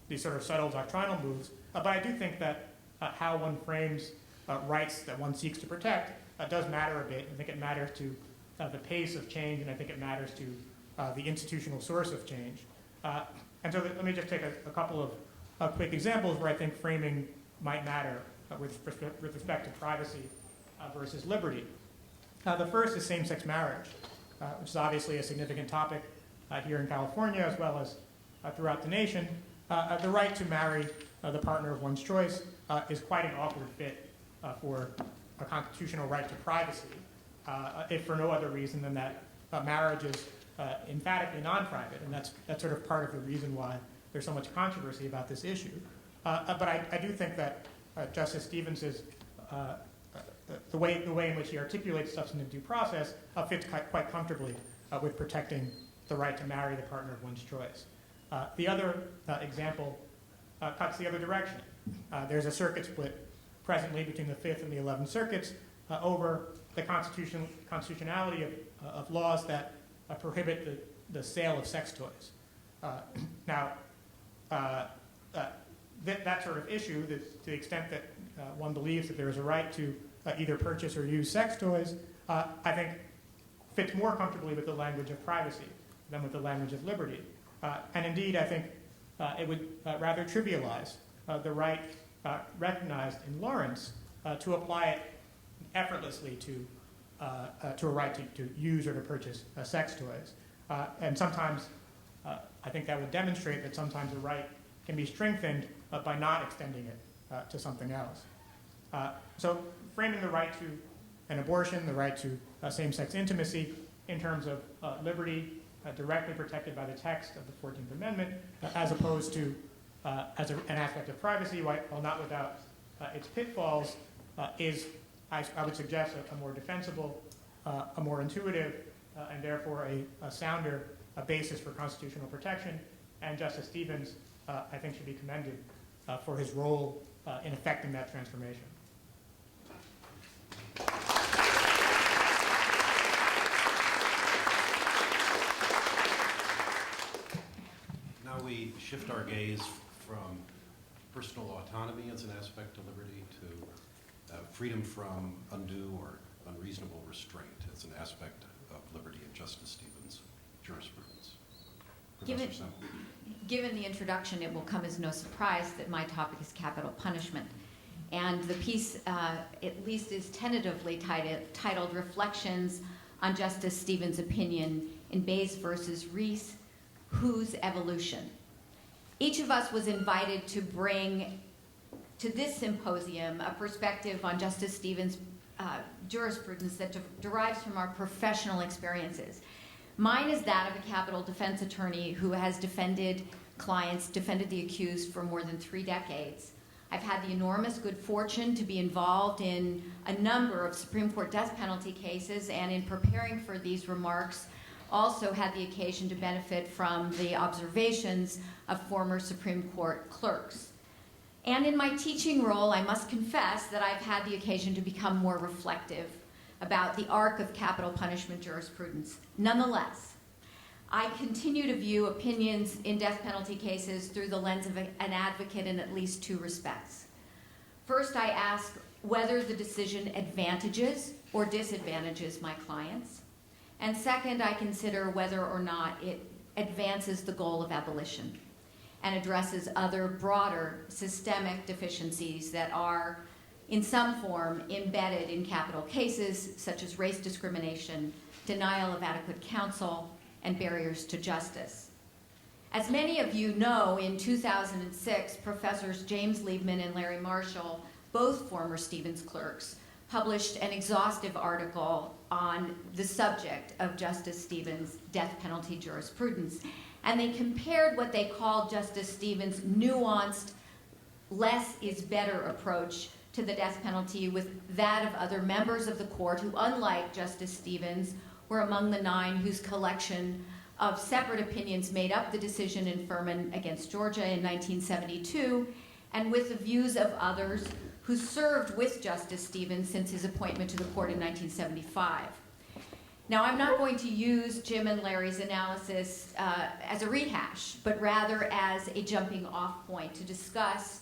these sort of subtle doctrinal moves. But I do think that how one frames rights that one seeks to protect does matter a bit. I think it matters to the pace of change, and I think it matters to the institutional source of change. And so let me just take a couple of quick examples where I think framing might matter with respect to privacy versus liberty. The first is same-sex marriage, which is obviously a significant topic here in California as well as throughout the nation. The right to marry the partner of one's choice is quite an awkward fit for a constitutional right to privacy, if for no other reason than that marriage is emphatically non-private, and that's sort of part of the reason why there's so much controversy about this issue. But I do think that Justice Stevenss's the way in which he articulates substantive due process fits quite comfortably with protecting the right to marry the partner of one's choice. The other example cuts the other direction. There's a circuit split presently between the 5th and the 11th circuits over the constitutionality of laws that prohibit the sale of sex toys. Now, that sort of issue, to the extent that one believes that there is a right to either purchase or use sex toys, I think fits more comfortably with the language of privacy than with the language of liberty. And indeed, I think it would rather trivialize the right recognized in Lawrence to apply it effortlessly to a right to use or to purchase sex toys. And sometimes I think that would demonstrate that sometimes a right can be strengthened by not extending it to something else. So framing the right to an abortion, the right to same-sex intimacy in terms of liberty directly protected by the text of the 14th Amendment, as opposed to as an aspect of privacy, while not without its pitfalls, is, I would suggest, a more defensible, a more intuitive, and therefore a sounder basis for constitutional protection. And Justice Stevenss, I think, should be commended for his role in effecting that transformation. Now we shift our gaze from personal autonomy as an aspect of liberty to freedom from undue or unreasonable restraint as an aspect of liberty in Justice Stevenss' jurisprudence. Professor Semple. Given the introduction, it will come as no surprise that my topic is capital punishment. And the piece, at least, is tentatively titled Reflections on Justice Stevenss' Opinion in Bays versus Reese, Whose Evolution. Each of us was invited to bring to this symposium a perspective on Justice Stevenss' jurisprudence that derives from our professional experiences. Mine is that of a capital defense attorney who has defended clients, defended the accused for more than 3 decades. I've had the enormous good fortune to be involved in a number of Supreme Court death penalty cases, and in preparing for these remarks, also had the occasion to benefit from the observations of former Supreme Court clerks. And in my teaching role, I must confess that I've had the occasion to become more reflective about the arc of capital punishment jurisprudence. Nonetheless, I continue to view opinions in death penalty cases through the lens of an advocate in at least two respects. First, I ask whether the decision advantages or disadvantages my clients. And second, I consider whether or not it advances the goal of abolition and addresses other broader systemic deficiencies that are in some form embedded in capital cases such as race discrimination, denial of adequate counsel, and barriers to justice. As many of you know, in 2006, Professors James Liebman and Larry Marshall, both former Stevenss clerks, published an exhaustive article on the subject of Justice Stevenss' death penalty jurisprudence. And they compared what they called Justice Stevenss' nuanced, less is better approach to the death penalty with that of other members of the court who, unlike Justice Stevenss, were among the 9 whose collection of separate opinions made up the decision in Furman against Georgia in 1972, and with the views of others who served with Justice Stevenss since his appointment to the court in 1975. Now, I'm not going to use Jim and Larry's analysis as a rehash, but rather as a jumping off point to discuss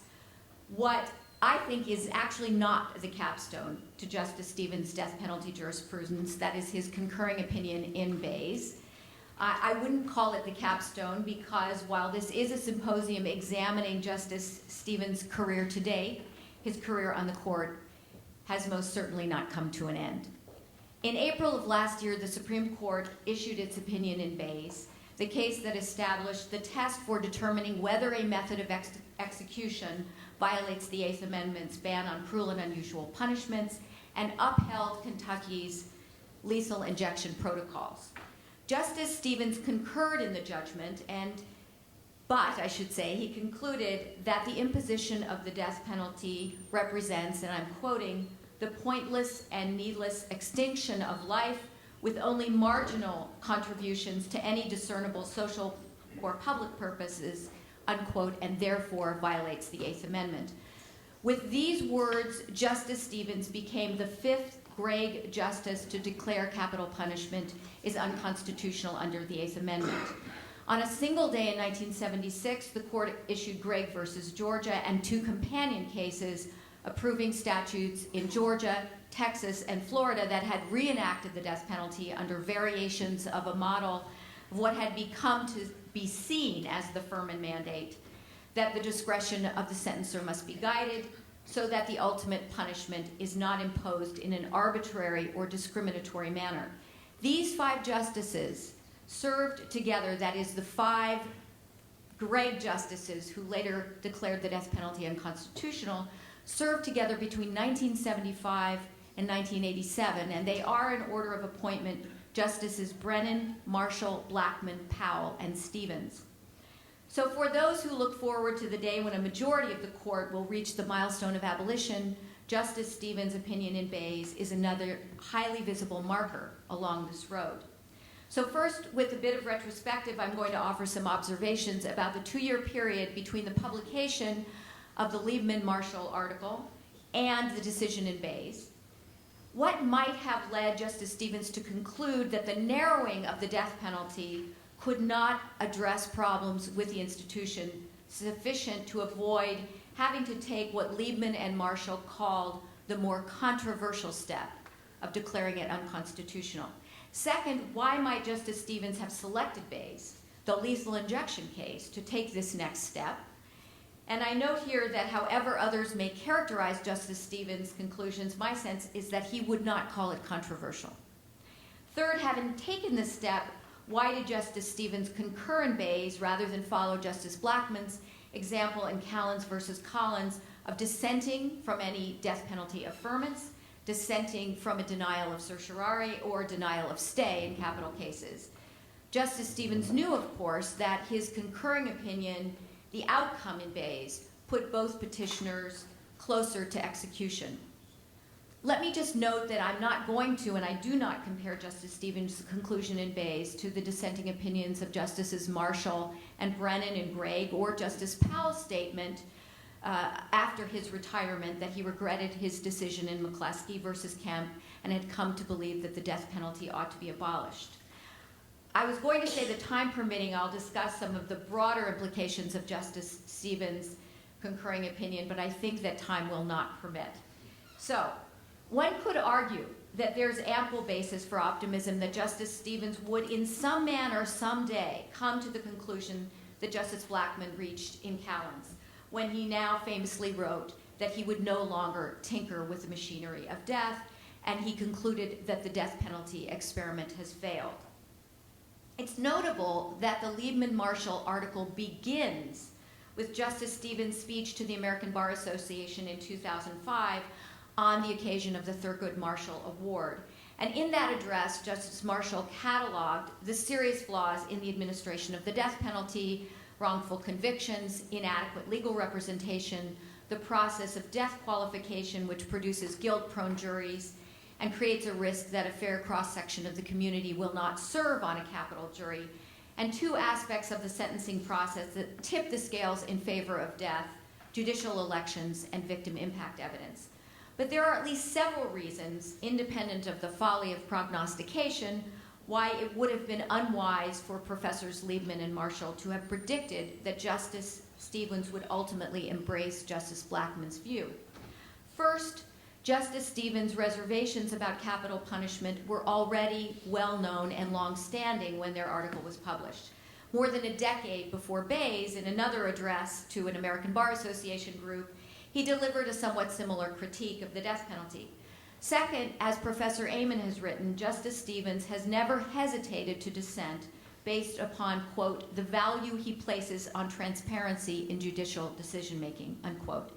what I think is actually not the capstone to Justice Stevenss' death penalty jurisprudence, that is his concurring opinion in Bays. I wouldn't call it the capstone because while this is a symposium examining Justice Stevenss' career to date, his career on the court has most certainly not come to an end. In April of last year, the Supreme Court issued its opinion in Bays, the case that established the test for determining whether a method of execution violates the Eighth Amendment's ban on cruel and unusual punishments, and upheld Kentucky's lethal injection protocols. Justice Stevenss concurred in the judgment, but I should say, he concluded that the imposition of the death penalty represents, and I'm quoting, the pointless and needless extinction of life with only marginal contributions to any discernible social or public purposes, unquote, and therefore violates the Eighth Amendment. With these words, Justice Stevenss became the 5th Gregg justice to declare capital punishment is unconstitutional under the Eighth Amendment. On a single day in 1976, the court issued Gregg versus Georgia and 2 companion cases approving statutes in Georgia, Texas, and Florida that had reenacted the death penalty under variations of a model of what had become to be seen as the Furman mandate, that the discretion of the sentencer must be guided so that the ultimate punishment is not imposed in an arbitrary or discriminatory manner. These 5 justices served together, that is the 5 Gregg justices who later declared the death penalty unconstitutional, served together between 1975 and 1987, and they are in order of appointment Justices Brennan, Marshall, Blackmun, Powell, and Stevenss. So for those who look forward to the day when a majority of the court will reach the milestone of abolition, Justice Stevenss' opinion in Bays is another highly visible marker along this road. So first, with a bit of retrospective, I'm going to offer some observations about the 2-year period between the publication of the Liebman-Marshall article and the decision in Bays. What might have led Justice Stevenss to conclude that the narrowing of the death penalty could not address problems with the institution sufficient to avoid having to take what Liebman and Marshall called the more controversial step of declaring it unconstitutional? Second, why might Justice Stevenss have selected Bays, the lethal injection case, to take this next step? And I note here that however others may characterize Justice Stevenss' conclusions, my sense is that he would not call it controversial. Third, having taken this step, why did Justice Stevenss concur in Bays rather than follow Justice Blackmun's example in Callens versus Collins of dissenting from any death penalty affirmance, dissenting from a denial of certiorari or denial of stay in capital cases? Justice Stevenss knew, of course, that his concurring opinion, the outcome in Bays, put both petitioners closer to execution. Let me just note that I'm not going to, and I do not compare Justice Stevenss' conclusion in Bays to the dissenting opinions of Justices Marshall and Brennan and Gregg, or Justice Powell's statement after his retirement that he regretted his decision in McCleskey versus Kemp and had come to believe that the death penalty ought to be abolished. I was going to say that time permitting, I'll discuss some of the broader implications of Justice Stevenss' concurring opinion, but I think that time will not permit. So, one could argue that there's ample basis for optimism that Justice Stevenss would in some manner someday come to the conclusion that Justice Blackmun reached in Callens, when he now famously wrote that he would no longer tinker with the machinery of death, and he concluded that the death penalty experiment has failed. It's notable that the Liebman-Marshall article begins with Justice Stevenss' speech to the American Bar Association in 2005 on the occasion of the Thurgood Marshall Award. And in that address, Justice Marshall cataloged the serious flaws in the administration of the death penalty, wrongful convictions, inadequate legal representation, the process of death qualification, which produces guilt-prone juries and creates a risk that a fair cross-section of the community will not serve on a capital jury, and two aspects of the sentencing process that tip the scales in favor of death: judicial elections and victim impact evidence. But there are at least several reasons, independent of the folly of prognostication, why it would have been unwise for Professors Liebman and Marshall to have predicted that Justice Stevenss would ultimately embrace Justice Blackmun's view. First, Justice Stevenss' reservations about capital punishment were already well-known and long-standing when their article was published. More than a decade before Bayes, in another address to an American Bar Association group, he delivered a somewhat similar critique of the death penalty. Second, as Professor Amen has written, Justice Stevenss has never hesitated to dissent based upon, quote, the value he places on transparency in judicial decision-making, unquote.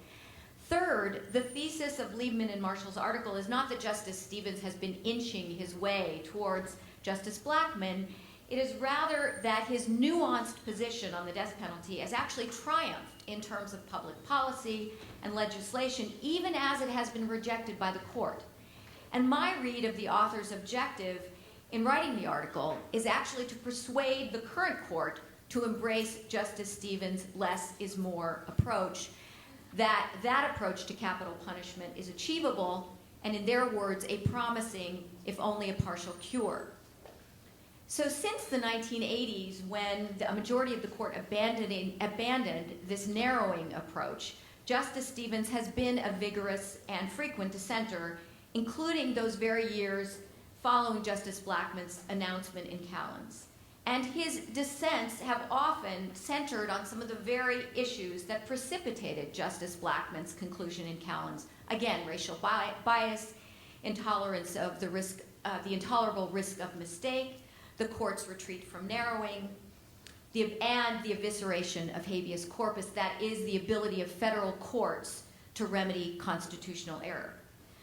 Third, the thesis of Liebman and Marshall's article is not that Justice Stevenss has been inching his way towards Justice Blackmun. It is rather that his nuanced position on the death penalty has actually triumphed in terms of public policy and legislation, even as it has been rejected by the court. And my read of the author's objective in writing the article is actually to persuade the current court to embrace Justice Stevenss' less is more approach, that approach to capital punishment is achievable, and in their words, a promising, if only a partial cure. So since the 1980s, when a majority of the court abandoned this narrowing approach, Justice Stevenss has been a vigorous and frequent dissenter, including those very years following Justice Blackmun's announcement in Callens. And his dissents have often centered on some of the very issues that precipitated Justice Blackmun's conclusion in Callens. Again, racial bias, intolerance of the risk, the intolerable risk of mistake, the court's retreat from narrowing, and the evisceration of habeas corpus, that is, the ability of federal courts to remedy constitutional error.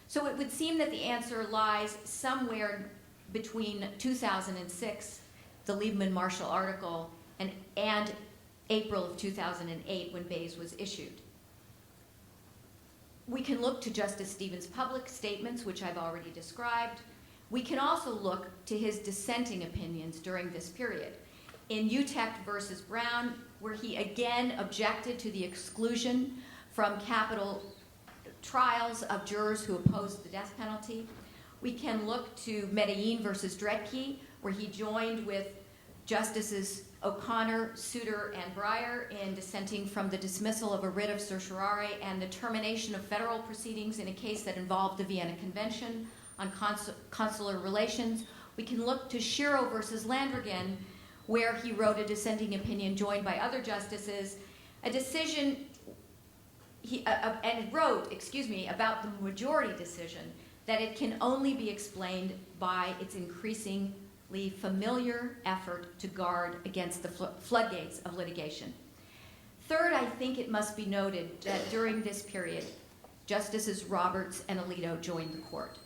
So it would seem that the answer lies somewhere between 2006, the Liebman-Marshall article, and April of 2008 when Bayes was issued. We can look to Justice Stevenss' public statements, which I've already described. We can also look to his dissenting opinions during this period. In Utrecht versus Brown, where he again objected to the exclusion from capital trials of jurors who opposed the death penalty. We can look to Medellin versus Dredke, where he joined with Justices O'Connor, Souter, and Breyer in dissenting from the dismissal of a writ of certiorari and the termination of federal proceedings in a case that involved the Vienna Convention on consular relations. We can look to Shiro versus Landrigan, where he wrote a dissenting opinion joined by other justices, a decision and wrote, about the majority decision, that it can only be explained by its increasingly familiar effort to guard against the floodgates of litigation. Third, I think it must be noted that during this period, Justices Roberts and Alito joined the court.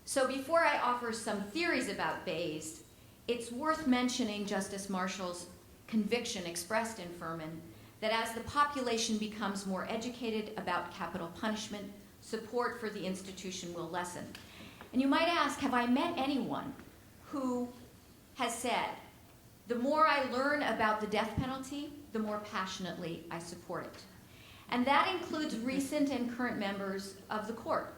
So before I offer some theories about Bayes, it's worth mentioning Justice Marshall's conviction expressed in Furman that as the population becomes more educated about capital punishment, support for the institution will lessen. And you might ask, have I met anyone who has said, the more I learn about the death penalty, the more passionately I support it? And that includes recent and current members of the court.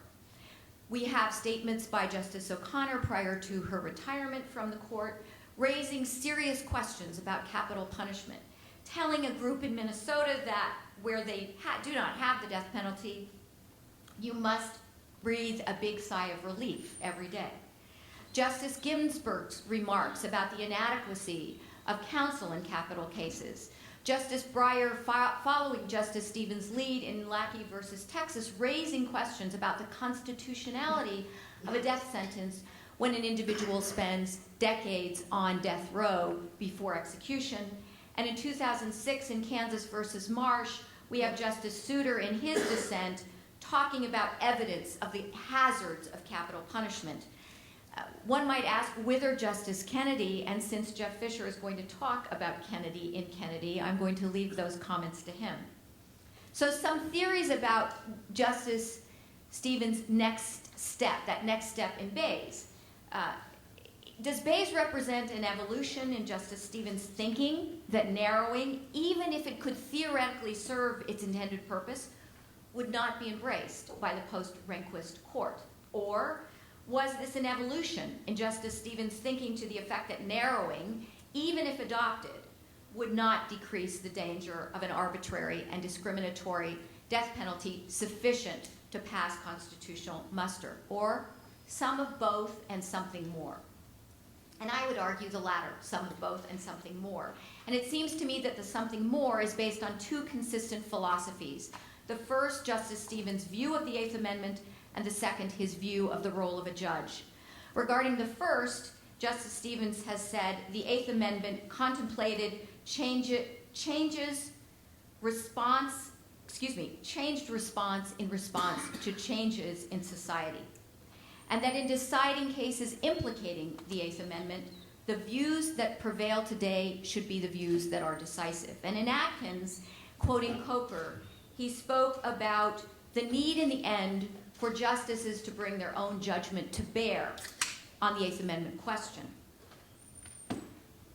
We have statements by Justice O'Connor prior to her retirement from the court, raising serious questions about capital punishment, telling a group in Minnesota that where they do not have the death penalty, you must breathe a big sigh of relief every day. Justice Ginsburg's remarks about the inadequacy of counsel in capital cases. Justice Breyer, following Justice Stevens' lead in Lackey versus Texas, raising questions about the constitutionality of a death sentence when an individual spends decades on death row before execution. And in 2006, in Kansas versus Marsh, we have Justice Souter in his dissent talking about evidence of the hazards of capital punishment. One might ask whither Justice Kennedy, and since Jeff Fisher is going to talk about Kennedy in Kennedy, I'm going to leave those comments to him. So some theories about Justice Stevens' next step, that next step in Bayes. Does Bayes represent an evolution in Justice Stevens' thinking that narrowing, even if it could theoretically serve its intended purpose, would not be embraced by the post-Rehnquist court? Or was this an evolution in Justice Stevens' thinking to the effect that narrowing, even if adopted, would not decrease the danger of an arbitrary and discriminatory death penalty sufficient to pass constitutional muster? Or some of both and something more? And I would argue the latter, some of both and something more. And it seems to me that the something more is based on two consistent philosophies. The first, Justice Stevens' view of the Eighth Amendment, and the second, his view of the role of a judge. Regarding the first, Justice Stevens has said the Eighth Amendment contemplated changed response in response to changes in society. And that in deciding cases implicating the Eighth Amendment, the views that prevail today should be the views that are decisive. And in Atkins, quoting Coker, he spoke about the need in the end for justices to bring their own judgment to bear on the Eighth Amendment question.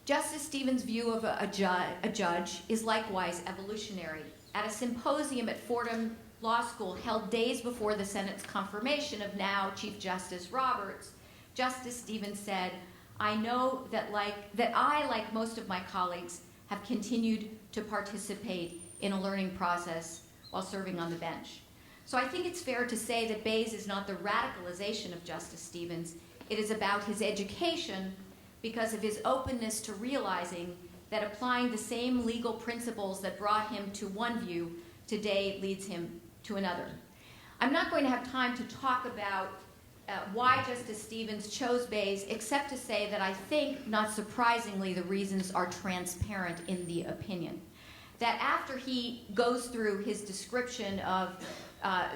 Justice Stevens' view of a judge is likewise evolutionary. At a symposium at Fordham Law School held days before the Senate's confirmation of now Chief Justice Roberts, Justice Stevens said, I know that I, like most of my colleagues, have continued to participate in a learning process while serving on the bench. So I think it's fair to say that Bayes is not the radicalization of Justice Stevens. It is about his education because of his openness to realizing that applying the same legal principles that brought him to one view today leads him to another. I'm not going to have time to talk about why Justice Stevens chose Bayes, except to say that I think, not surprisingly, the reasons are transparent in the opinion. That after he goes through his description of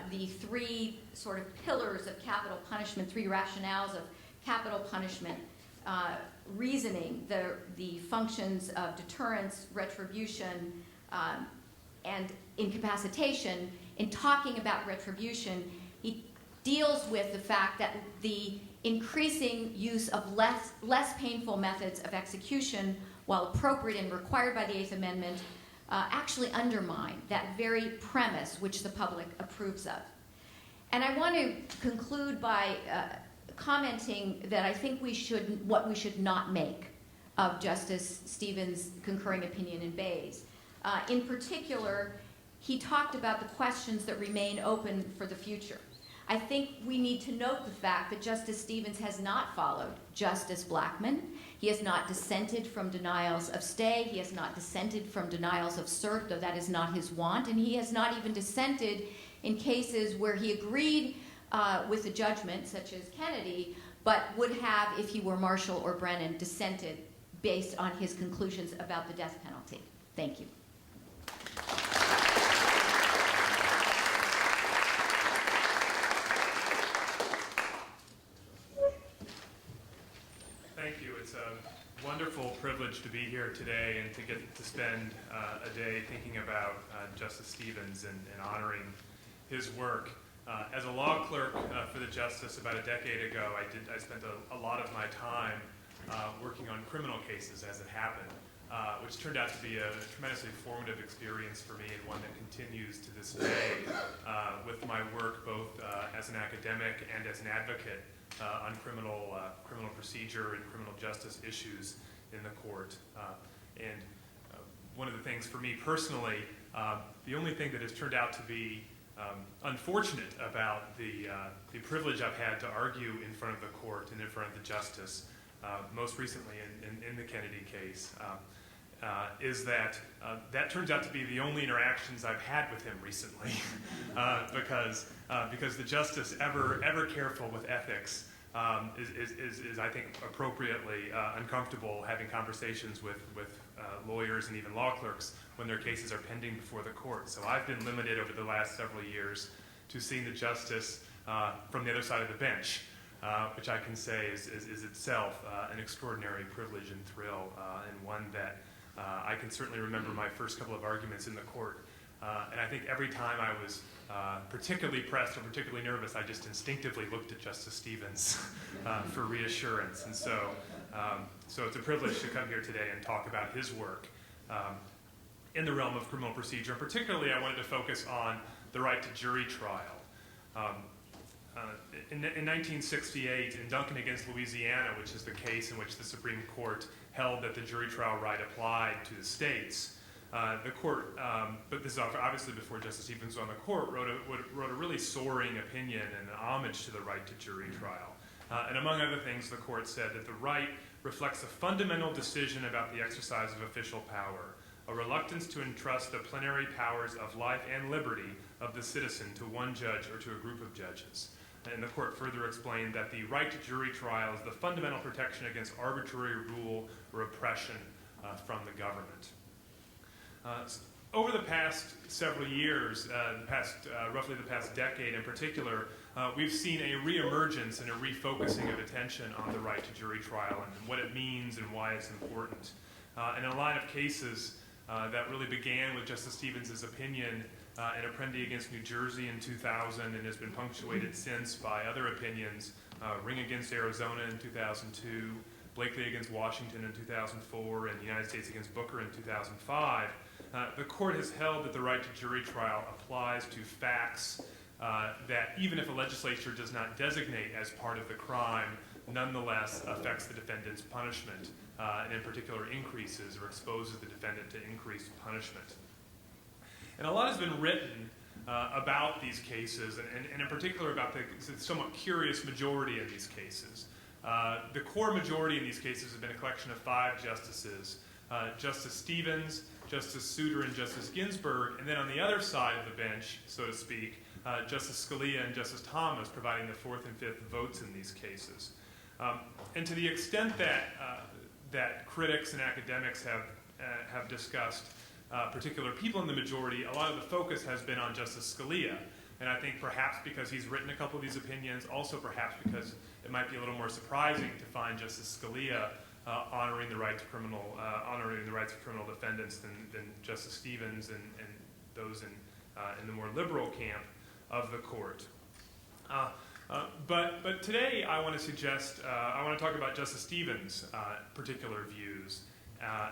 the three sort of pillars of capital punishment, three rationales of capital punishment, reasoning, the functions of deterrence, retribution, and incapacitation, in talking about retribution, he deals with the fact that the increasing use of less painful methods of execution, while appropriate and required by the Eighth Amendment, actually undermine that very premise which the public approves of. And I want to conclude by commenting that I think what we should not make of Justice Stevens' concurring opinion in Bayes. In particular, he talked about the questions that remain open for the future. I think we need to note the fact that Justice Stevens has not followed Justice Blackmun. He has not dissented from denials of stay. He has not dissented from denials of cert, though that is not his want. And he has not even dissented in cases where he agreed with the judgment, such as Kennedy, but would have, if he were Marshall or Brennan, dissented based on his conclusions about the death penalty. Thank you. Thank you. It's a wonderful privilege to be here today and to get to spend a day thinking about Justice Stevens and honoring his work. As a law clerk for the Justice about a decade ago, I spent a lot of my time working on criminal cases as it happened. which turned out to be a tremendously formative experience for me, and one that continues to this day with my work both as an academic and as an advocate on criminal procedure and criminal justice issues in the court. One of the things for me personally, the only thing that has turned out to be unfortunate about the privilege I've had to argue in front of the court and in front of the justice, most recently in the Kennedy case, is that that turns out to be the only interactions I've had with him recently, because the justice, ever careful with ethics, is I think appropriately uncomfortable having conversations with lawyers and even law clerks when their cases are pending before the court. So I've been limited over the last several years to seeing the justice from the other side of the bench, which I can say is itself an extraordinary privilege and thrill, and one that I can certainly remember my first couple of arguments in the court. And I think every time I was particularly pressed or particularly nervous, I just instinctively looked at Justice Stevenss for reassurance. And so it's a privilege to come here today and talk about his work in the realm of criminal procedure. And particularly, I wanted to focus on the right to jury trial. In 1968, in Duncan against Louisiana, which is the case in which the Supreme Court held that the jury trial right applied to the states, the court, but this is obviously before Justice Stevenss was on the court, wrote a really soaring opinion and an homage to the right to jury trial. And among other things, the court said that the right reflects a fundamental decision about the exercise of official power, a reluctance to entrust the plenary powers of life and liberty of the citizen to one judge or to a group of judges. And the court further explained that the right to jury trial is the fundamental protection against arbitrary rule or oppression from the government. Over the past several years, roughly the past decade in particular, we've seen a reemergence and a refocusing of attention on the right to jury trial and what it means and why it's important. In a line of cases that really began with Justice Stevens' opinion in Apprendi against New Jersey in 2000 and has been punctuated since by other opinions, Ring against Arizona in 2002, Blakely against Washington in 2004, and the United States against Booker in 2005, the court has held that the right to jury trial applies to facts that even if a legislature does not designate as part of the crime, nonetheless affects the defendant's punishment, and in particular increases or exposes the defendant to increased punishment. And a lot has been written about these cases, and in particular about the somewhat curious majority in these cases. The core majority in these cases have been a collection of 5 justices, Justice Stevens, Justice Souter, and Justice Ginsburg, and then on the other side of the bench, so to speak, Justice Scalia and Justice Thomas providing the 4th and 5th votes in these cases. And to the extent that critics and academics have discussed particular people in the majority, a lot of the focus has been on Justice Scalia. And I think perhaps because he's written a couple of these opinions, also perhaps because it might be a little more surprising to find Justice Scalia honoring the rights of criminal defendants than Justice Stevens and those in the more liberal camp of the court. But today I want to suggest, I want to talk about Justice Stevens' particular views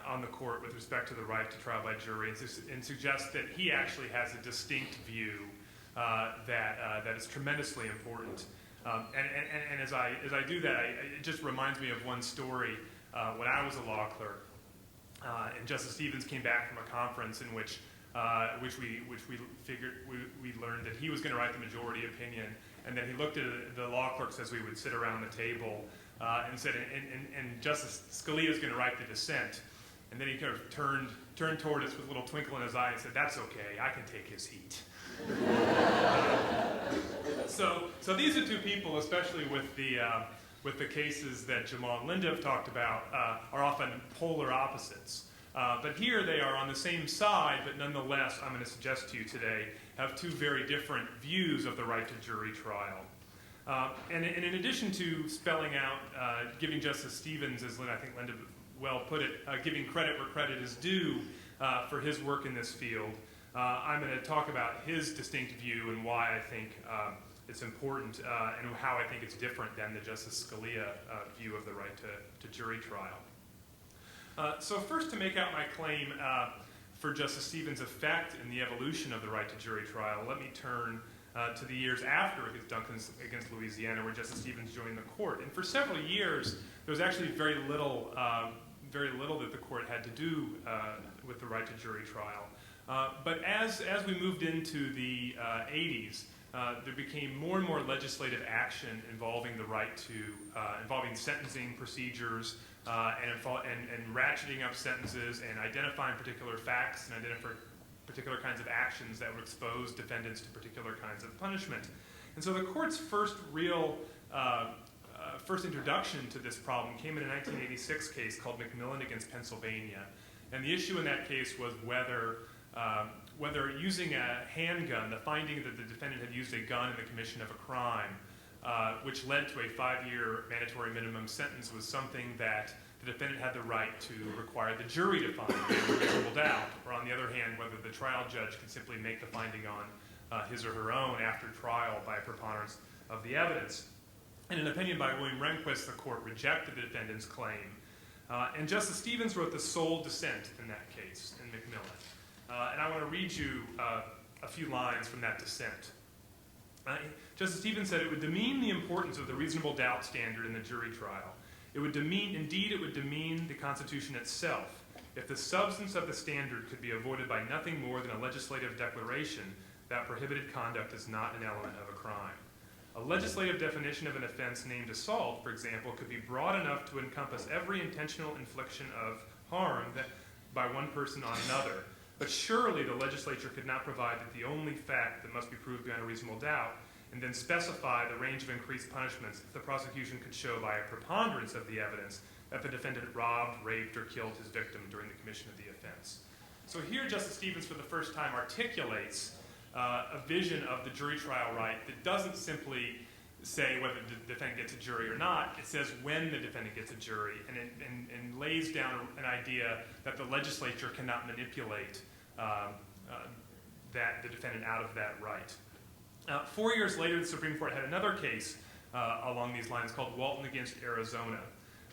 on the court with respect to the right to trial by jury, and suggest that he actually has a distinct view that is tremendously important. And as I do that, it just reminds me of one story when I was a law clerk, and Justice Stevens came back from a conference in which we learned that he was going to write the majority opinion, and then he looked at the law clerks as we would sit around the table and said, and Justice Scalia is going to write the dissent. And then he kind of turned toward us with a little twinkle in his eye and said, "That's okay, I can take his heat." So these are 2 people, especially with the cases that Jamal and Linda have talked about, are often polar opposites. But here they are on the same side, but nonetheless, I'm going to suggest to you today, have 2 very different views of the right to jury trial. And in addition to spelling out, giving Justice Stevens, as I think Linda well put it, giving credit where credit is due for his work in this field, I'm going to talk about his distinct view and why I think it's important and how I think it's different than the Justice Scalia view of the right to jury trial. So first, to make out my claim for Justice Stevenss' effect in the evolution of the right to jury trial, let me turn to the years after Duncan against Louisiana, where Justice Stevenss joined the court. And for several years, there was actually very little that the court had to do with the right to jury trial. But as we moved into the 80s, there became more and more legislative action involving the right to, involving sentencing procedures and ratcheting up sentences and identifying particular facts and identifying particular kinds of actions that would expose defendants to particular kinds of punishment. And so the court's first introduction to this problem came in a 1986 case called McMillan against Pennsylvania. And the issue in that case was whether using a handgun, the finding that the defendant had used a gun in the commission of a crime, which led to a 5-year mandatory minimum sentence, was something that the defendant had the right to require the jury to find beyond a reasonable doubt, or on the other hand, whether the trial judge could simply make the finding on his or her own after trial by a preponderance of the evidence. In an opinion by William Rehnquist, the court rejected the defendant's claim. And Justice Stevenss wrote the sole dissent in that case, in McMillan. And I want to read you a few lines from that dissent. Justice Stevenss said, "It would demean the importance of the reasonable doubt standard in the jury trial. It would demean the Constitution itself if the substance of the standard could be avoided by nothing more than a legislative declaration that prohibited conduct is not an element of a crime. A legislative definition of an offense named assault, for example, could be broad enough to encompass every intentional infliction of harm by one person on another. But surely the legislature could not provide that the only fact that must be proved beyond a reasonable doubt, and then specify the range of increased punishments if the prosecution could show by a preponderance of the evidence that the defendant robbed, raped, or killed his victim during the commission of the offense." So here Justice Stevenss for the first time articulates a vision of the jury trial right that doesn't simply say whether the defendant gets a jury or not. It says when the defendant gets a jury, and lays down an idea that the legislature cannot manipulate the defendant out of that right. 4 years later, the Supreme Court had another case along these lines called Walton against Arizona.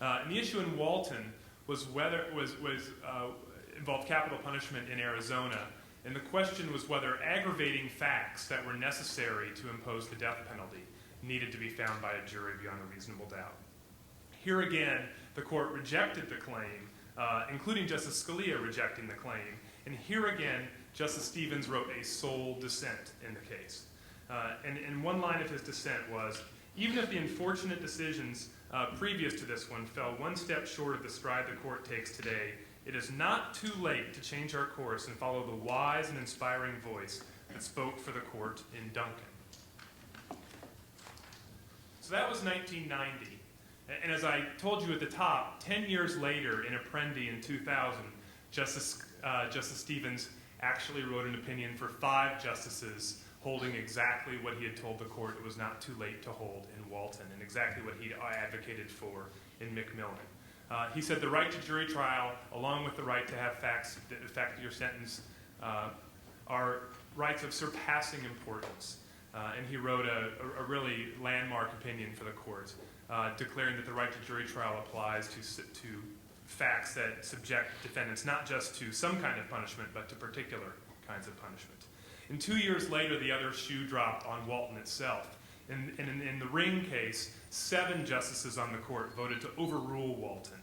And the issue in Walton was involved capital punishment in Arizona. And the question was whether aggravating facts that were necessary to impose the death penalty needed to be found by a jury beyond a reasonable doubt. Here again, the court rejected the claim, including Justice Scalia rejecting the claim. And here again, Justice Stevenss wrote a sole dissent in the case. And one line of his dissent was, "Even if the unfortunate decisions previous to this one fell one step short of the stride the court takes today, it is not too late to change our course and follow the wise and inspiring voice that spoke for the court in Duncan." So that was 1990. And as I told you at the top, 10 years later in Apprendi in 2000, Justice Stevenss actually wrote an opinion for 5 justices holding exactly what he had told the court it was not too late to hold in Walton, and exactly what he advocated for in McMillan. He said the right to jury trial, along with the right to have facts that affect your sentence, are rights of surpassing importance. And he wrote a really landmark opinion for the court, declaring that the right to jury trial applies to facts that subject defendants not just to some kind of punishment, but to particular kinds of punishment. And 2 years later, the other shoe dropped on Walton itself. In the Ring case, 7 justices on the court voted to overrule Walton.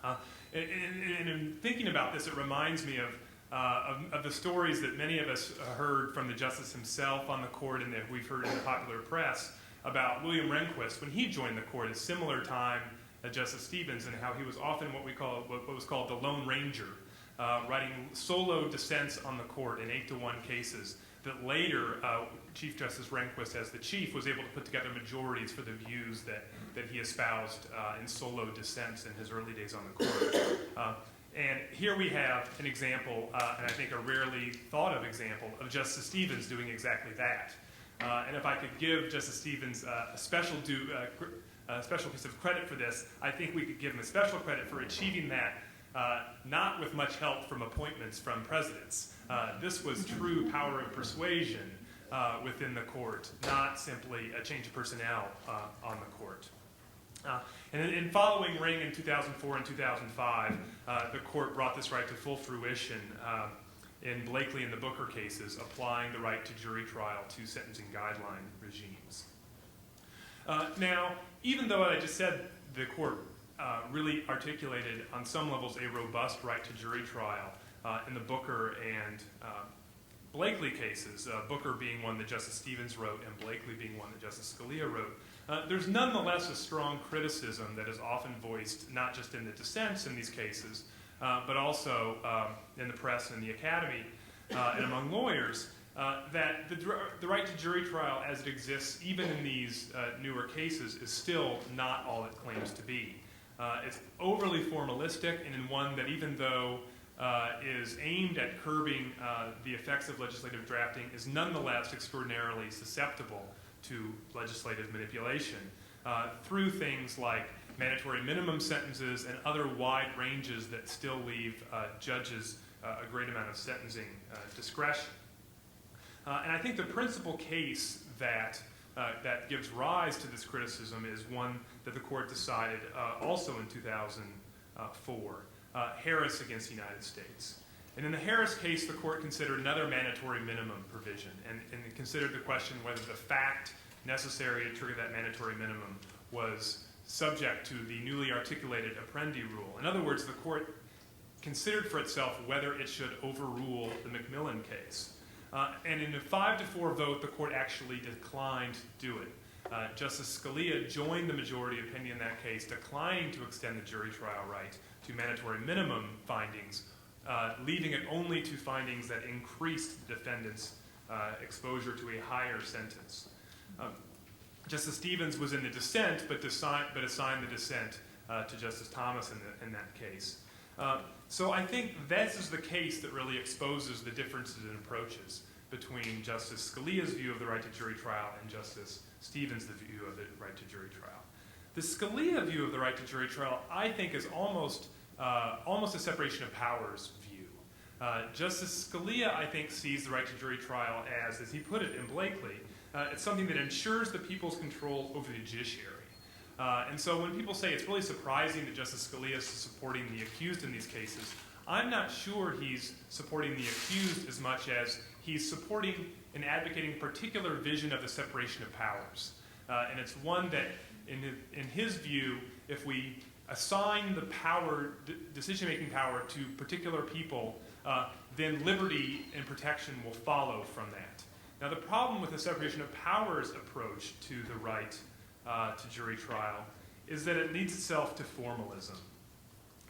And in thinking about this, it reminds me of the stories that many of us heard from the justice himself on the court, and that we've heard in the popular press about William Rehnquist when he joined the court at a similar time as Justice Stevenss, and how he was often what was called the Lone Ranger, writing solo dissents on the court in 8-to-1 cases that later Chief Justice Rehnquist, as the chief, was able to put together majorities for the views that he espoused in solo dissents in his early days on the court. And here we have an example, and I think a rarely thought of example, of Justice Stevenss doing exactly that. And if I could give Justice Stevenss a special piece of credit for this, I think we could give him a special credit for achieving that, not with much help from appointments from presidents. This was true power of persuasion within the court, not simply a change of personnel on the court. And in following Ring in 2004 and 2005, the court brought this right to full fruition in Blakely and the Booker cases, applying the right to jury trial to sentencing guideline regimes. Now, even though I just said the court really articulated on some levels a robust right to jury trial in the Booker and Blakely cases, Booker being one that Justice Stevenss wrote and Blakely being one that Justice Scalia wrote, there's nonetheless a strong criticism that is often voiced not just in the dissents in these cases, but also in the press and the academy and among lawyers, that the right to jury trial as it exists even in these newer cases is still not all it claims to be. It's overly formalistic, and in one that even though is aimed at curbing the effects of legislative drafting is nonetheless extraordinarily susceptible to legislative manipulation through things like mandatory minimum sentences and other wide ranges that still leave judges a great amount of sentencing discretion. And I think the principal case that gives rise to this criticism is one that the court decided also in 2004, Harris against the United States. And in the Harris case, the court considered another mandatory minimum provision and considered the question whether the fact necessary to trigger that mandatory minimum was subject to the newly articulated Apprendi rule. In other words, the court considered for itself whether it should overrule the McMillan case. And in a 5-4 vote, the court actually declined to do it. Justice Scalia joined the majority opinion in that case, declining to extend the jury trial right to mandatory minimum findings, leaving it only to findings that increased the defendant's exposure to a higher sentence. Justice Stevenss was in the dissent, but assigned the dissent to Justice Thomas in that case. So I think this is the case that really exposes the differences in approaches between Justice Scalia's view of the right to jury trial and Justice Stevenss' view of the right to jury trial. The Scalia view of the right to jury trial, I think, is almost a separation of powers view. Justice Scalia, I think, sees the right to jury trial as he put it in Blakely, it's something that ensures the people's control over the judiciary. And so when people say it's really surprising that Justice Scalia is supporting the accused in these cases, I'm not sure he's supporting the accused as much as he's supporting and advocating a particular vision of the separation of powers. And it's one that, in his view, if we assign the power, decision-making power to particular people, then liberty and protection will follow from that. Now, the problem with the separation of powers approach to the right to jury trial is that it leads itself to formalism.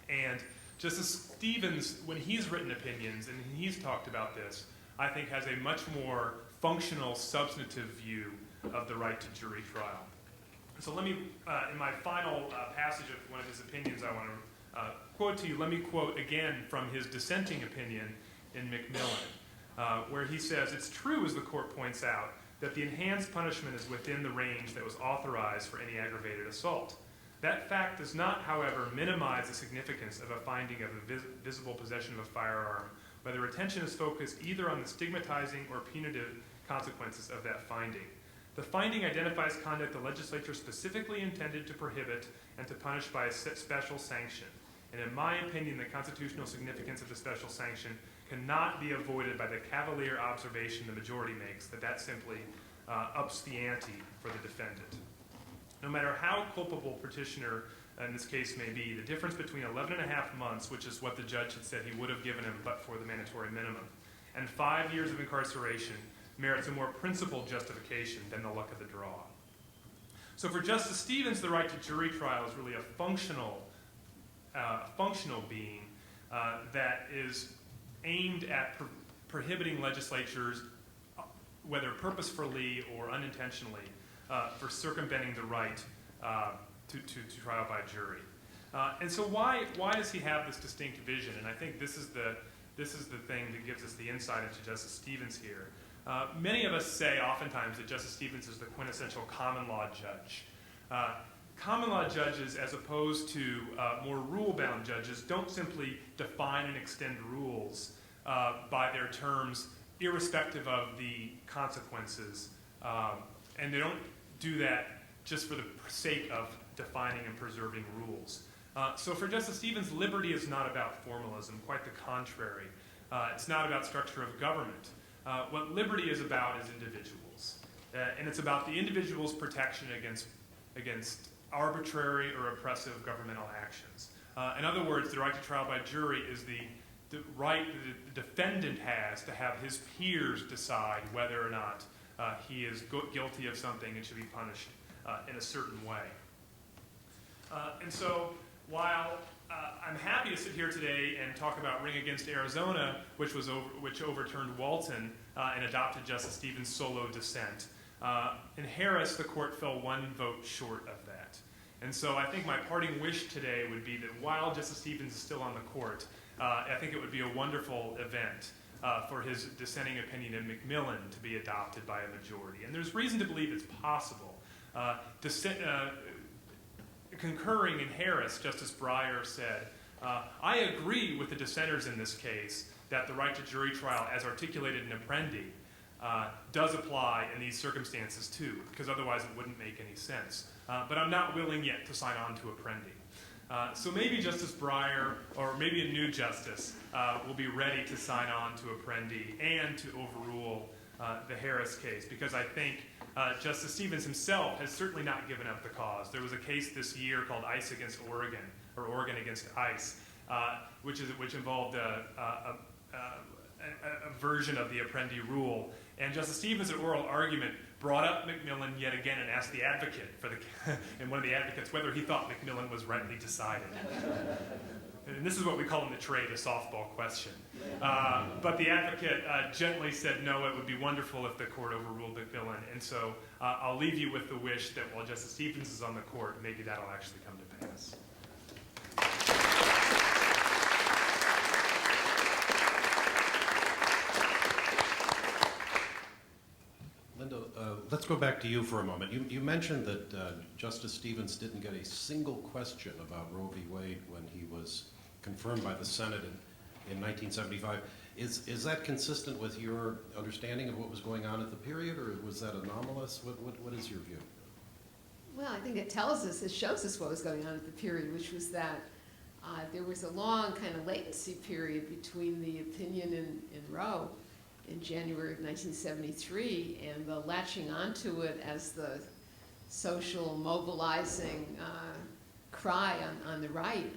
And Justice Stevenss, when he's written opinions and he's talked about this, I think has a much more functional, substantive view of the right to jury trial. So let me, in my final passage of one of his opinions I want to quote to you, let me quote again from his dissenting opinion in McMillan, where he says, "It's true, as the court points out, that the enhanced punishment is within the range that was authorized for any aggravated assault. That fact does not, however, minimize the significance of a finding of a visible possession of a firearm, whether attention is focused either on the stigmatizing or punitive consequences of that finding. The finding identifies conduct the legislature specifically intended to prohibit and to punish by a special sanction. And in my opinion, the constitutional significance of the special sanction cannot be avoided by the cavalier observation the majority makes that simply ups the ante for the defendant. No matter how culpable petitioner in this case may be, the difference between 11 and a half months, which is what the judge had said he would have given him but for the mandatory minimum, and 5 years of incarceration merits a more principled justification than the luck of the draw." So for Justice Stevenss, the right to jury trial is really a functional being that is aimed at prohibiting legislatures, whether purposefully or unintentionally, for circumventing the right to trial by jury. And so why does he have this distinct vision? And I think this is the thing that gives us the insight into Justice Stevenss here. Many of us say oftentimes that Justice Stevenss is the quintessential common law judge. Common law judges, as opposed to more rule-bound judges, don't simply define and extend rules by their terms, irrespective of the consequences. And they don't do that just for the sake of defining and preserving rules. So for Justice Stevens, liberty is not about formalism, quite the contrary. It's not about structure of government. What liberty is about is individuals. And it's about the individual's protection against arbitrary or oppressive governmental actions. In other words, the right to trial by jury is the right that the defendant has to have his peers decide whether or not he is guilty of something and should be punished in a certain way. And so while I'm happy to sit here today and talk about Ring against Arizona, which overturned Walton and adopted Justice Stevens' solo dissent, in Harris, the court fell one vote short of that. And so I think my parting wish today would be that while Justice Stevens is still on the court, I think it would be a wonderful event for his dissenting opinion in McMillan to be adopted by a majority. And there's reason to believe it's possible. Concurring in Harris, Justice Breyer said, I agree with the dissenters in this case that the right to jury trial as articulated in Apprendi does apply in these circumstances too, because otherwise it wouldn't make any sense. But I'm not willing yet to sign on to Apprendi. So maybe Justice Breyer, or maybe a new justice, will be ready to sign on to Apprendi and to overrule the Harris case, because I think Justice Stevens himself has certainly not given up the cause. There was a case this year called ICE against Oregon, or Oregon against ICE, which involved a version of the Apprendi rule. And Justice Stevens, at oral argument, brought up McMillan yet again and asked the advocate and one of the advocates whether he thought McMillan was rightly decided. And this is what we call in the trade a softball question. But the advocate gently said, no, it would be wonderful if the court overruled McMillan. And so I'll leave you with the wish that while Justice Stevens is on the court, maybe that'll actually come to pass. Linda, let's go back to you for a moment. You mentioned that Justice Stevens didn't get a single question about Roe v. Wade when he was confirmed by the Senate in 1975. Is that consistent with your understanding of what was going on at the period, or was that anomalous? What is your view? Well, I think it shows us what was going on at the period, which was that there was a long kind of latency period between the opinion in Roe in January of 1973 and the latching onto it as the social mobilizing cry on the right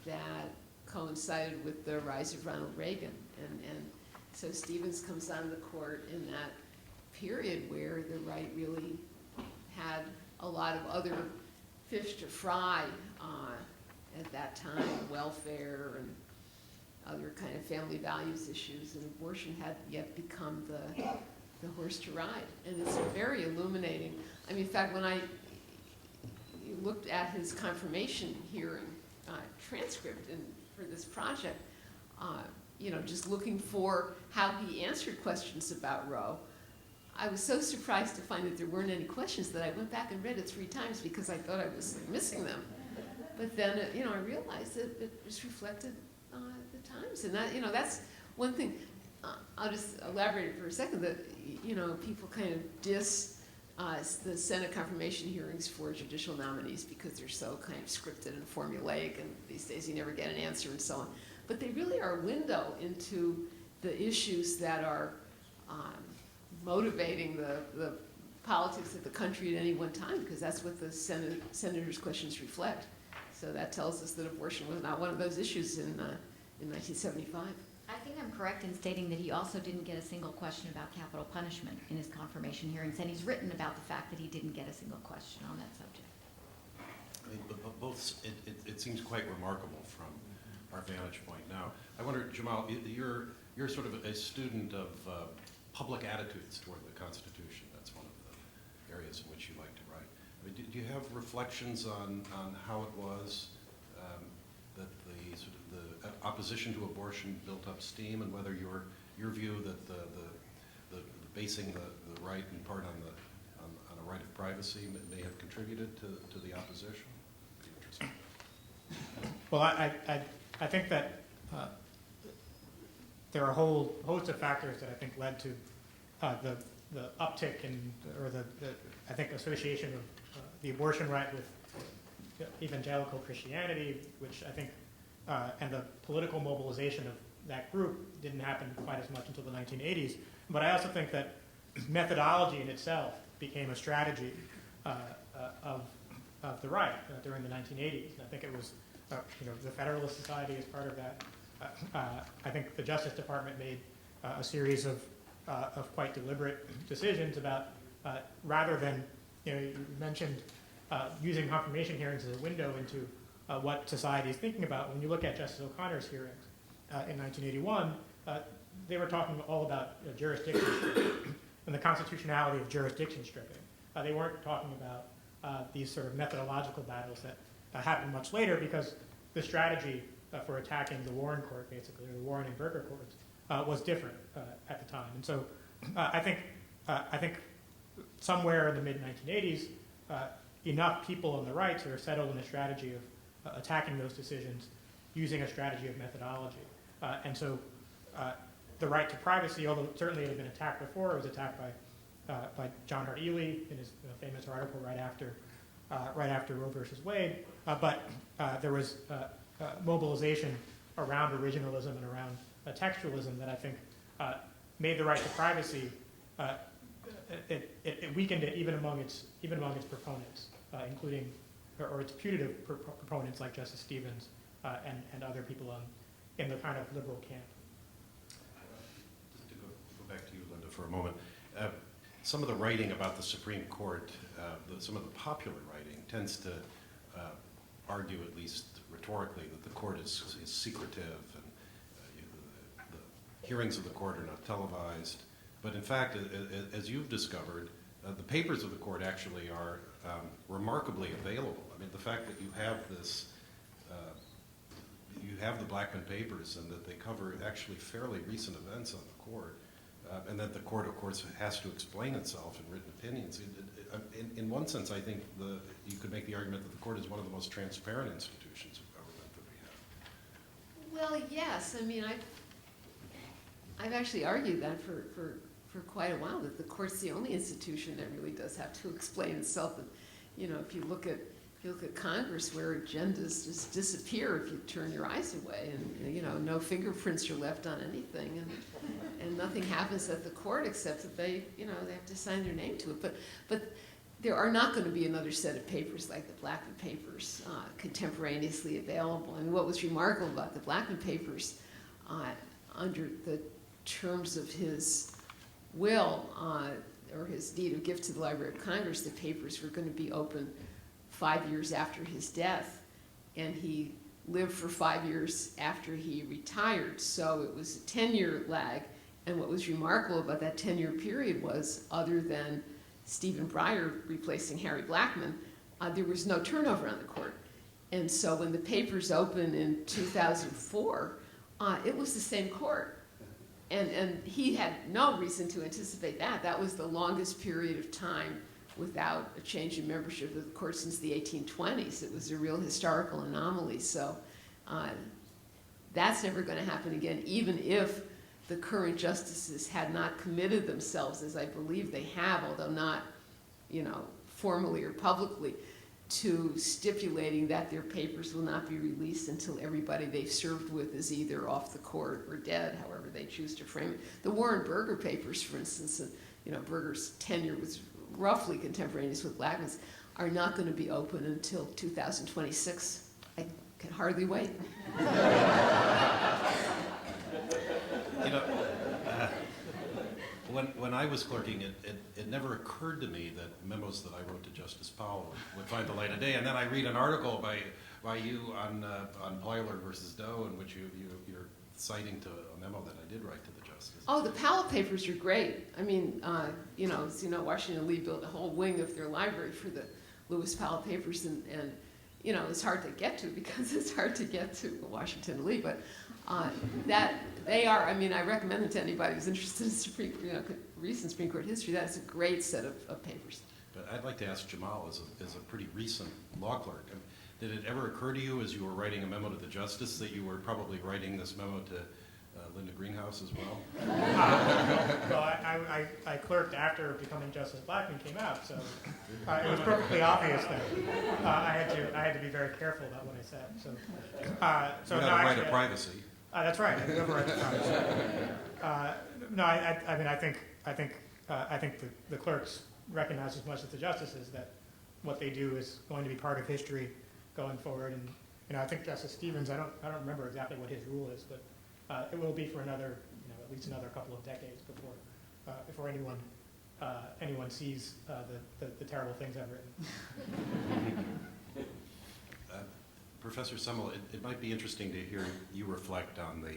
that coincided with the rise of Ronald Reagan. And so Stevens comes on the court in that period where the right really had a lot of other fish to fry at that time, welfare and other kind of family values issues, and abortion hadn't yet become the horse to ride. And it's very illuminating. I mean, in fact, when I looked at his confirmation hearing transcript for this project, just looking for how he answered questions about Roe, I was so surprised to find that there weren't any questions that I went back and read it 3 times because I thought I was missing them. But then, I realized that it just reflected the times, and that's one thing. I'll just elaborate it for a second. That people kind of diss the Senate confirmation hearings for judicial nominees because they're so kind of scripted and formulaic, and these days you never get an answer and so on. But they really are a window into the issues that are motivating the politics of the country at any one time, because that's what the senators' questions reflect. So that tells us that abortion was not one of those issues in 1975. I think I'm correct in stating that he also didn't get a single question about capital punishment in his confirmation hearings, and he's written about the fact that he didn't get a single question on that subject. I mean, but both, it seems quite remarkable from our vantage point. Now, I wonder, Jamal, you're sort of a student of public attitudes toward the Constitution. That's one of the areas in which you like to write. I mean, do you have reflections on how it was that the sort of the opposition to abortion built up steam, and whether your view that the basing the right in part on a right of privacy may have contributed to the opposition? Interesting. Well, I think that there are a whole host of factors that I think led to the uptick in, or the I think association of the abortion right with evangelical Christianity, which I think, and the political mobilization of that group didn't happen quite as much until the 1980s. But I also think that methodology in itself became a strategy of the right during the 1980s. And I think it was, the Federalist Society is part of that. I think the Justice Department made a series of quite deliberate decisions about, rather than, you mentioned using confirmation hearings as a window into what society is thinking about. When you look at Justice O'Connor's hearings in 1981, they were talking all about jurisdiction stripping and the constitutionality of jurisdiction stripping. They weren't talking about these sort of methodological battles that happened much later, because the strategy for attacking the Warren Court, basically, or the Warren and Burger courts, was different at the time. And so I think somewhere in the mid-1980s, enough people on the right sort of settled in a strategy of attacking those decisions using a strategy of methodology. And so the right to privacy, although certainly it had been attacked before, it was attacked by John Hart Ely in his famous article right after Roe versus Wade. But there was mobilization around originalism and around textualism that I think made the right to privacy. It weakened it even among its proponents, including or its putative proponents like Justice Stevenss and other people in the kind of liberal camp. Just to go back to you, Linda, for a moment. Some of the writing about the Supreme Court, some of the popular writing, tends to argue, at least rhetorically, that the court is secretive and the hearings of the court are not televised. But in fact, as you've discovered, the papers of the court actually are remarkably available. I mean, the fact that you have this, you have the Blackmun papers, and that they cover actually fairly recent events on the court, and that the court, of course, has to explain itself in written opinions. In one sense, I think you could make the argument that the court is one of the most transparent institutions of government that we have. Well, yes. I mean, I've actually argued that for quite a while, that the court's the only institution that really does have to explain itself. And, if you look at Congress, where agendas just disappear if you turn your eyes away, and no fingerprints are left on anything, and nothing happens at the court except that they have to sign their name to it. But there are not going to be another set of papers like the Blackmun papers contemporaneously available. I mean, what was remarkable about the Blackmun papers, under the terms of his will or his deed of gift to the Library of Congress, the papers were going to be open 5 years after his death, and he lived for 5 years after he retired. So it was a 10-year lag, and what was remarkable about that 10-year period was, other than Stephen Breyer replacing Harry Blackmun, there was no turnover on the court. And so when the papers opened in 2004, it was the same court. And he had no reason to anticipate that. That was the longest period of time without a change in membership of the court since the 1820s. It was a real historical anomaly. So that's never going to happen again, even if the current justices had not committed themselves, as I believe they have, although not, formally or publicly, to stipulating that their papers will not be released until everybody they've served with is either off the court or dead, however they choose to frame it. The Warren Burger papers, for instance, Burger's tenure was roughly contemporaneous with Blackmun's, are not going to be open until 2026. I can hardly wait. When I was clerking, it never occurred to me that memos that I wrote to Justice Powell would find the light of day. And then I read an article by you on Plyler versus Doe, in which you're citing to a memo that I did write to the justice. Oh, the Powell papers are great. I mean, Washington Lee built a whole wing of their library for the Lewis Powell papers, and it's hard to get to because it's hard to get to Washington Lee, but that they are. I mean, I recommend it to anybody who's interested in recent Supreme Court history. That is a great set of papers. But I'd like to ask Jamal, as a pretty recent law clerk, did it ever occur to you as you were writing a memo to the justice that you were probably writing this memo Linda Greenhouse as well? Well, I clerked after Becoming Justice Blackmun came out, so it was perfectly obvious that I had to be very careful about what I said. So You have a right of privacy. That's right. I do have a right to privacy. No, I think the clerks recognize as much as the justices that what they do is going to be part of history going forward. And I think Justice Stevenss, I don't remember exactly what his rule is, but it will be for another, at least another couple of decades before anyone sees the terrible things I've written. Professor Semmel, it might be interesting to hear you reflect on the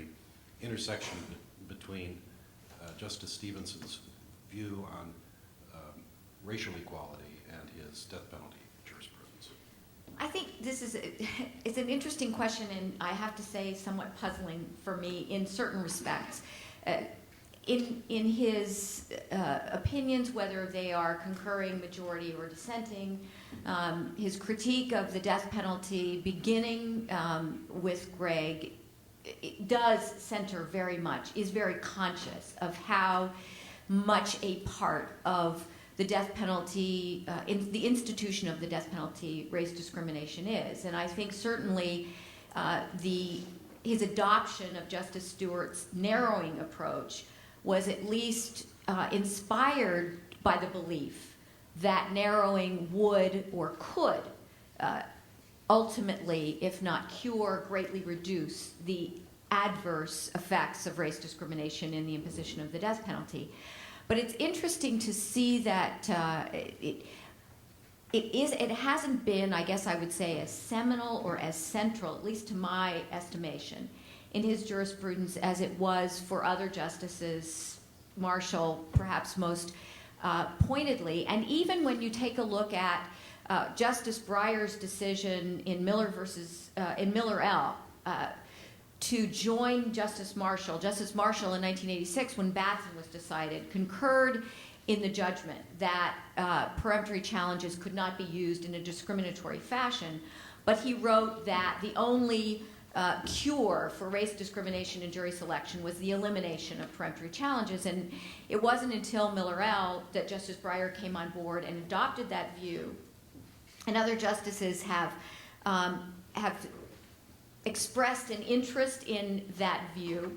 intersection between Justice Stevenss's view on racial equality and his death penalty jurisprudence. I think it's an interesting question, and I have to say somewhat puzzling for me in certain respects. In his opinions, whether they are concurring, majority, or dissenting, his critique of the death penalty, beginning with Gregg, it does center very much, is very conscious of how much a part of the death penalty, in the institution of the death penalty, race discrimination is. And I think certainly his adoption of Justice Stewart's narrowing approach was at least inspired by the belief that narrowing would or could ultimately, if not cure, greatly reduce the adverse effects of race discrimination in the imposition of the death penalty. But it's interesting to see that it hasn't been, I guess I would say, as seminal or as central, at least to my estimation, in his jurisprudence as it was for other justices, Marshall perhaps most pointedly. And even when you take a look at Justice Breyer's decision in Miller L. To join Justice Marshall in 1986, when Batson was decided, concurred in the judgment that peremptory challenges could not be used in a discriminatory fashion, but he wrote that the only cure for race discrimination in jury selection was the elimination of peremptory challenges. And it wasn't until Miller L. that Justice Breyer came on board and adopted that view. And other justices have expressed an interest in that view.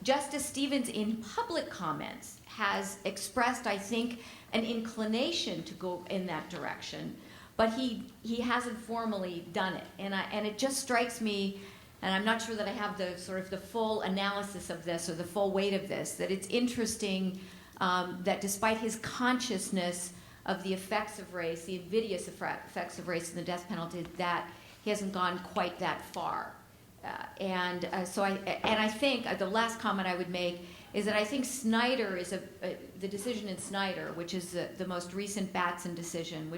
Justice Stevenss, in public comments, has expressed, I think, an inclination to go in that direction, but he hasn't formally done it. And it just strikes me, and I'm not sure that I have the sort of the full analysis of this or the full weight of this, that it's interesting that despite his consciousness of the effects of race, the invidious effects of race in the death penalty, that he hasn't gone quite that far. So I think the last comment I would make is that I think Snyder is the decision in Snyder, which is the most recent Batson decision,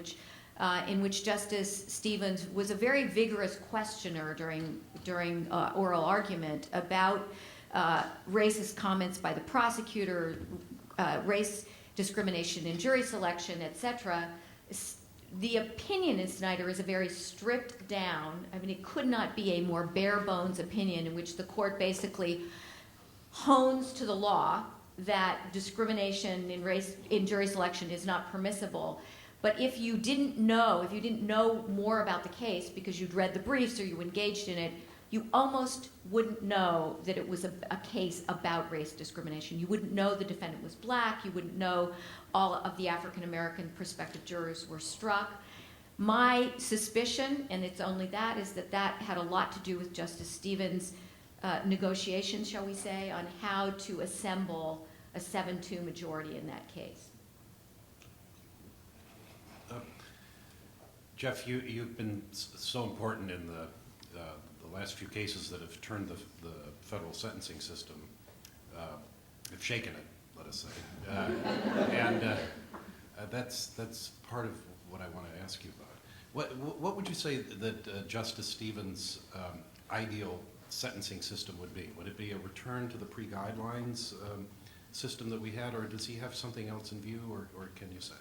in which Justice Stevenss was a very vigorous questioner during oral argument about racist comments by the prosecutor, race discrimination in jury selection, etc. The opinion in Snyder is a very stripped down, I mean, it could not be a more bare bones opinion in which the court basically hones to the law that discrimination in jury selection is not permissible. But if you didn't know more about the case because you'd read the briefs or you engaged in it, you almost wouldn't know that it was a case about race discrimination. You wouldn't know the defendant was black. You wouldn't know all of the African-American prospective jurors were struck. My suspicion, and it's only that, is that had a lot to do with Justice Stevenss' negotiations, shall we say, on how to assemble a 7-2 majority in that case. Jeff, you've been so important in the last few cases that have turned the federal sentencing system, have shaken it, let us say. And that's part of what I want to ask you about. What would you say that Justice Stevenss' ideal sentencing system would be? Would it be a return to the pre-guidelines system that we had, or does he have something else in view, or can you say?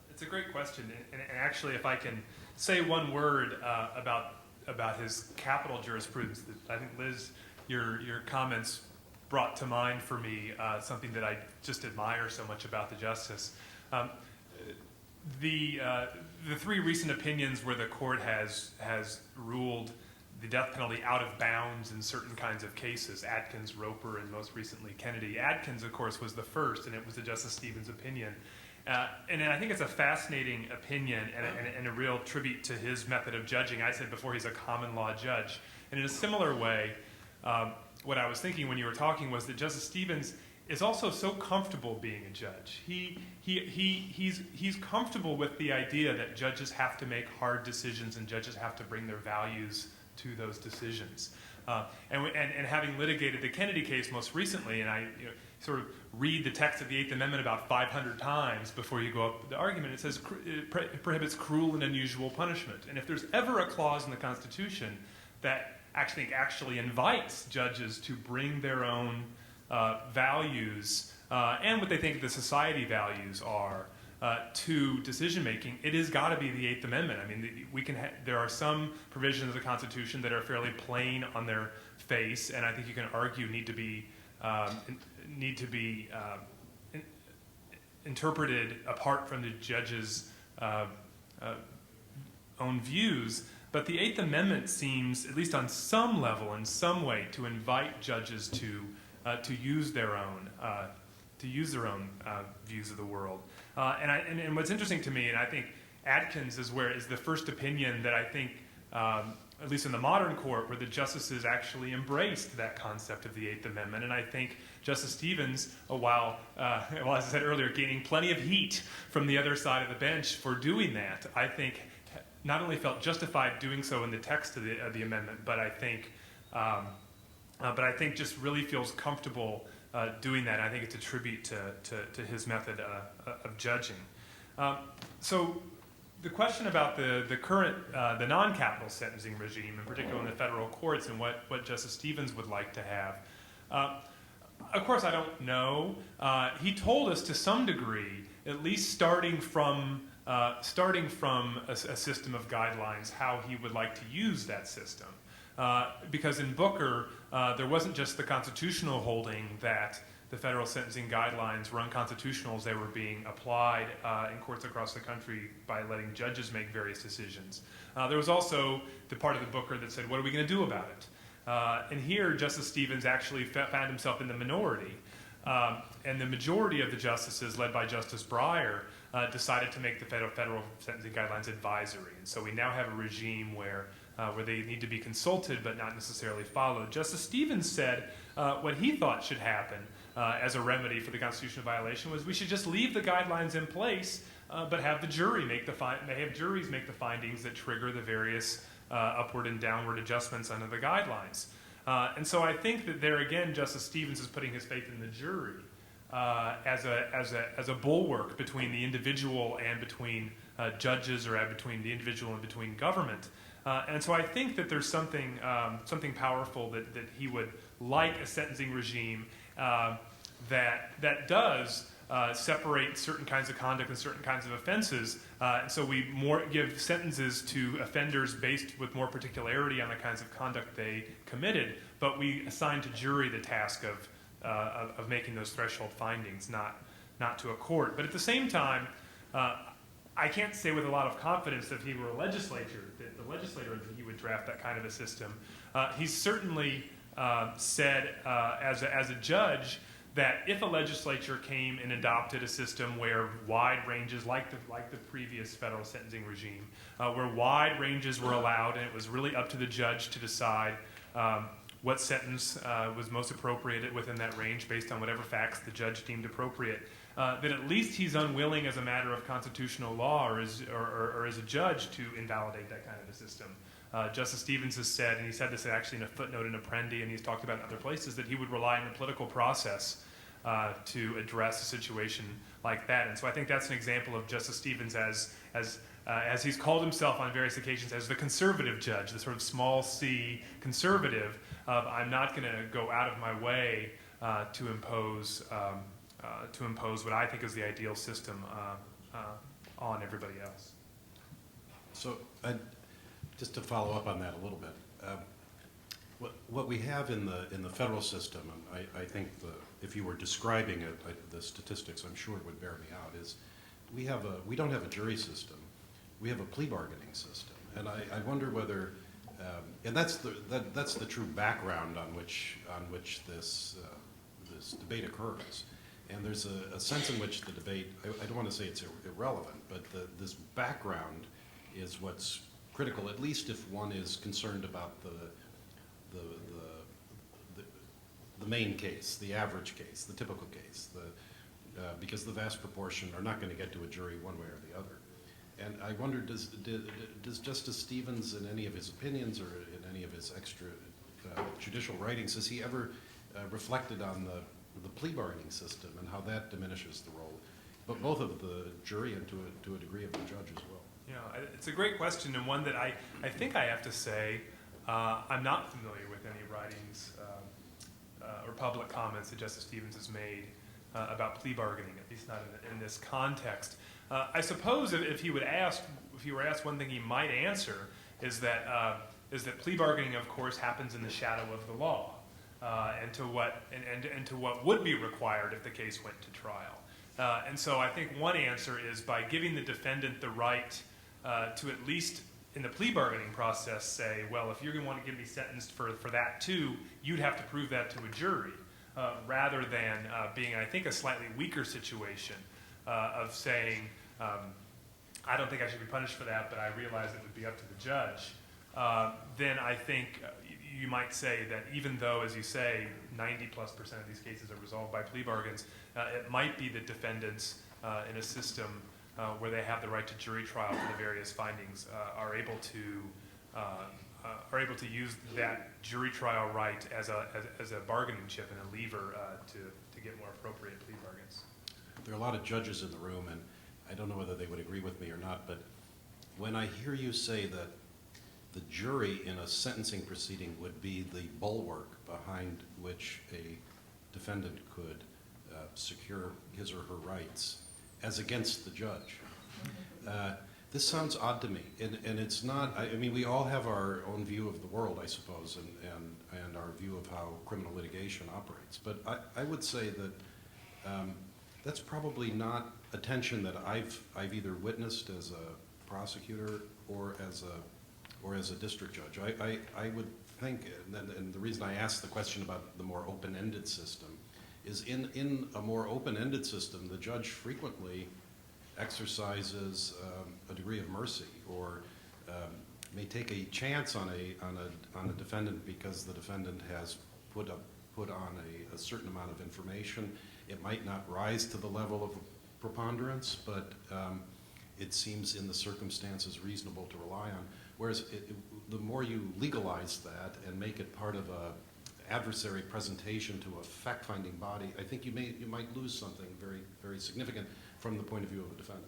It's a great question, and actually, if I can say one word about his capital jurisprudence that I think Liz your comments brought to mind for me something that I just admire so much about the justice. The three recent opinions where the court has ruled the death penalty out of bounds in certain kinds of cases, Atkins, Roper, and most recently Kennedy. Atkins, of course, was the first, and it was the Justice Stevens opinion. And I think it's a fascinating opinion and a real tribute to his method of judging. I said before, he's a common law judge. And in a similar way, what I was thinking when you were talking was that Justice Stevens is also so comfortable being a judge. He's comfortable with the idea that judges have to make hard decisions and judges have to bring their values to those decisions. And having litigated the Kennedy case most recently, and I sort of read the text of the Eighth Amendment about 500 times before you go up with the argument, it says it prohibits cruel and unusual punishment. And if there's ever a clause in the Constitution that actually invites judges to bring their own values and what they think the society values are to decision making, it has got to be the Eighth Amendment. I mean, there are some provisions of the Constitution that are fairly plain on their face, and I think you can argue need to be interpreted apart from the judge's own views. But the Eighth Amendment seems, at least on some level, in some way, to invite judges to use their own views of the world. And what's interesting to me, and I think Atkins is the first opinion that I think, at least in the modern court, where the justices actually embraced that concept of the Eighth Amendment. And I think Justice Stevens, while as I said earlier, gaining plenty of heat from the other side of the bench for doing that, I think not only felt justified doing so in the text of the amendment, but I think just really feels comfortable doing that. I think it's a tribute to his method of judging. So the question about the current, the non-capital sentencing regime, in particular in the federal courts, and what Justice Stevens would like to have. Of course, I don't know. He told us to some degree, at least starting from a system of guidelines, how he would like to use that system. Because in Booker, there wasn't just the constitutional holding that the federal sentencing guidelines were unconstitutional as they were being applied in courts across the country by letting judges make various decisions. There was also the part of the Booker that said, what are we going to do about it? And here, Justice Stevens actually found himself in the minority. And the majority of the justices, led by Justice Breyer, decided to make the federal sentencing guidelines advisory. And so we now have a regime where they need to be consulted but not necessarily followed. Justice Stevens said what he thought should happen as a remedy for the constitutional violation was we should just leave the guidelines in place but have the jury have juries make the findings that trigger the various upward and downward adjustments under the guidelines. And so I think that there again, Justice Stevens is putting his faith in the jury as a bulwark between the individual and between judges, or between the individual and between government. And so I think that there's something powerful that he would like a sentencing regime that does separate certain kinds of conduct and certain kinds of offenses. So we give sentences to offenders based with more particularity on the kinds of conduct they committed, but we assign to jury the task of making those threshold findings, not to a court. But at the same time, I can't say with a lot of confidence that if he were a legislator, that he would draft that kind of a system. He's certainly said as a judge that if a legislature came and adopted a system where wide ranges, like the previous federal sentencing regime, where wide ranges were allowed and it was really up to the judge to decide what sentence was most appropriate within that range based on whatever facts the judge deemed appropriate, that at least he's unwilling as a matter of constitutional law or as a judge to invalidate that kind of a system. Justice Stevens has said, and he said this actually in a footnote in Apprendi, and he's talked about in other places, that he would rely on the political process to address a situation like that. And so I think that's an example of Justice Stevens as he's called himself on various occasions as the conservative judge, the sort of small c conservative of I'm not going to go out of my way to impose what I think is the ideal system on everybody else. So just to follow up on that a little bit, what we have in the federal system, and I think if you were describing it, the statistics I'm sure would bear me out, is we don't have a jury system. We have a plea bargaining system, and I wonder whether, and that's the true background on which this debate occurs. And there's a sense in which the debate, I don't want to say it's irrelevant, but this background is what's critical, at least if one is concerned about the main case, the average case, the typical case, because the vast proportion are not going to get to a jury one way or the other. And I wonder, does Justice Stevenss, in any of his opinions or in any of his extra judicial writings, has he ever reflected on the plea bargaining system and how that diminishes the role, but both of the jury and to a degree of the judge as well? Yeah, it's a great question, and one that I think I have to say I'm not familiar with any writings or public comments that Justice Stevenss has made about plea bargaining, at least not in this context. I suppose if he were asked, one thing he might answer is that plea bargaining, of course, happens in the shadow of the law, and to what would be required if the case went to trial. And so I think one answer is by giving the defendant the right to at least in the plea bargaining process say, well, if you're going to want to get me sentenced for that too, you'd have to prove that to a jury, rather than being, I think, a slightly weaker situation of saying, I don't think I should be punished for that, but I realize it would be up to the judge. Then I think you might say that even though, as you say, 90+% of these cases are resolved by plea bargains, it might be that defendants in a system where they have the right to jury trial for the various findings are able to use that jury trial right as a bargaining chip and a lever to get more appropriate plea bargains. There are a lot of judges in the room, and I don't know whether they would agree with me or not, but when I hear you say that the jury in a sentencing proceeding would be the bulwark behind which a defendant could secure his or her rights as against the judge, this sounds odd to me, and it's not. I mean, we all have our own view of the world, I suppose, and our view of how criminal litigation operates. But I would say that that's probably not a tension that I've either witnessed as a prosecutor or as a district judge. I would think, and the reason I asked the question about the more open-ended system is in a more open-ended system, the judge frequently exercises a degree of mercy, or may take a chance on a defendant because the defendant has put on a certain amount of information. It might not rise to the level of preponderance, but it seems in the circumstances reasonable to rely on. Whereas the more you legalize that and make it part of a adversary presentation to a fact-finding body, I think you might lose something very, very significant from the point of view of a defendant.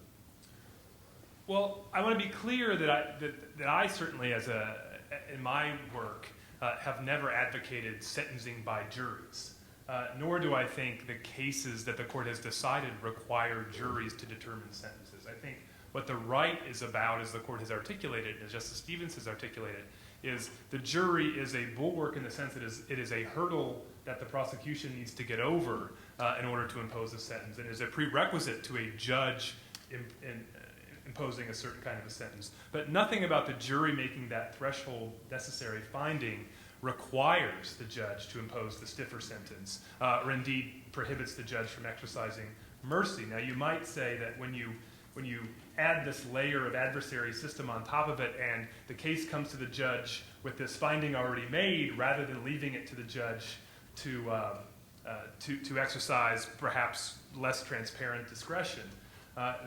Well, I want to be clear that I certainly, in my work, have never advocated sentencing by juries. Nor do I think the cases that the court has decided require juries to determine sentences. I think what the right is about, as the court has articulated, as Justice Stevenss has articulated, is the jury is a bulwark in the sense that it is a hurdle that the prosecution needs to get over in order to impose a sentence, and is a prerequisite to a judge imposing a certain kind of a sentence. But nothing about the jury making that threshold necessary finding requires the judge to impose the stiffer sentence, or indeed prohibits the judge from exercising mercy. Now, you might say that when you add this layer of adversary system on top of it, and the case comes to the judge with this finding already made, rather than leaving it to the judge to exercise perhaps less transparent discretion,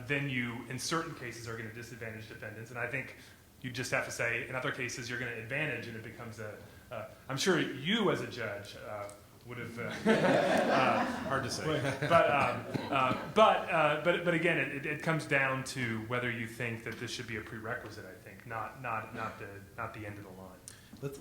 then you, in certain cases, are going to disadvantage defendants. And I think you just have to say, in other cases, you're going to advantage, and it becomes I'm sure you, as a judge, would have hard to say. But again, it comes down to whether you think that this should be a prerequisite. I think not the end of the line.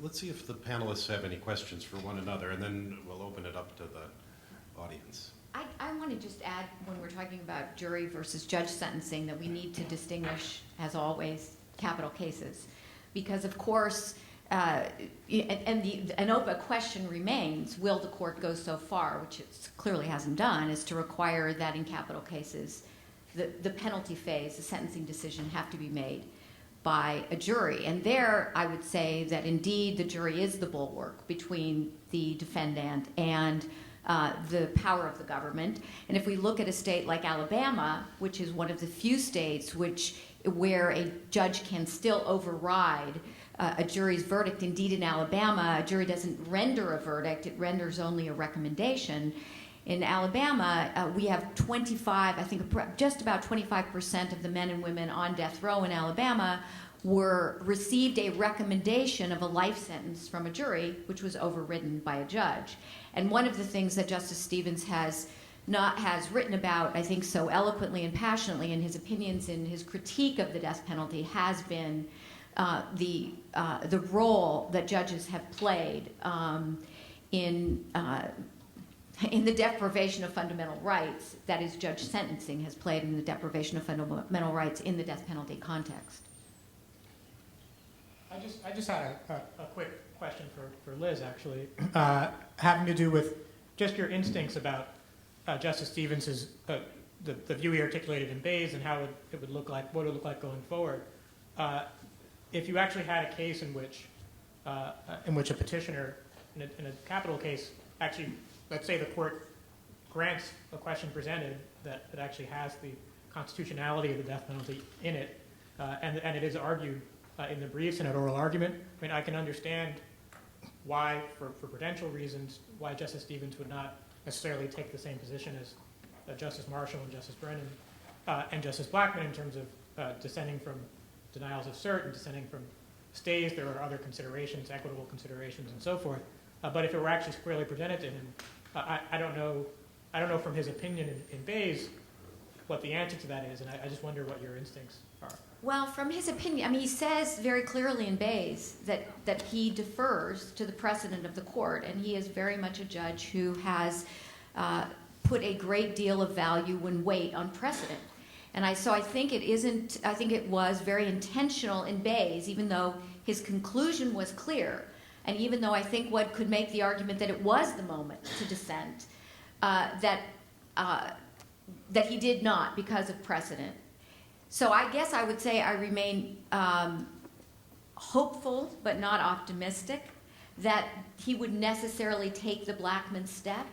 Let's see if the panelists have any questions for one another, and then we'll open it up to the audience. I want to just add, when we're talking about jury versus judge sentencing, that we need to distinguish, as always, capital cases, because of course an open question remains, will the court go so far, which it clearly hasn't done, as to require that in capital cases the penalty phase, the sentencing decision, have to be made by a jury. And there I would say that indeed the jury is the bulwark between the defendant and the power of the government. And if we look at a state like Alabama, which is one of the few states where a judge can still override a jury's verdict. Indeed, in Alabama, a jury doesn't render a verdict, it renders only a recommendation. In Alabama, we have 25, I think just about 25% of the men and women on death row in Alabama received a recommendation of a life sentence from a jury, which was overridden by a judge. And one of the things that Justice Stevenss has written about, I think so eloquently and passionately in his opinions, in his critique of the death penalty, has been the role that judges have played in the deprivation of fundamental rights, that is, judge sentencing has played in the deprivation of fundamental rights in the death penalty context. I just had a quick question for Liz, actually, having to do with just your instincts about Justice Stevenss's the view he articulated in Bays and how it would look like, what it would look like going forward. If you actually had a case in which a petitioner in a capital case actually, let's say the court grants a question presented that actually has the constitutionality of the death penalty in it, and it is argued in the briefs and at oral argument. I mean, I can understand why, for prudential reasons, why Justice Stevenss would not necessarily take the same position as Justice Marshall and Justice Brennan and Justice Blackmun in terms of dissenting from denials of cert and dissenting from stays. There are other considerations, equitable considerations, and so forth. But if it were actually squarely presented to him, I don't know from his opinion in Bays what the answer to that is, and I just wonder what your instincts are. Well, from his opinion, I mean, he says very clearly in Bays that he defers to the precedent of the court, and he is very much a judge who has put a great deal of value and weight on precedent. And so I think it was very intentional in Bays, even though his conclusion was clear, and even though I think one could make the argument that it was the moment to dissent, that he did not because of precedent. So I guess I would say I remain hopeful but not optimistic that he would necessarily take the Blackmun step.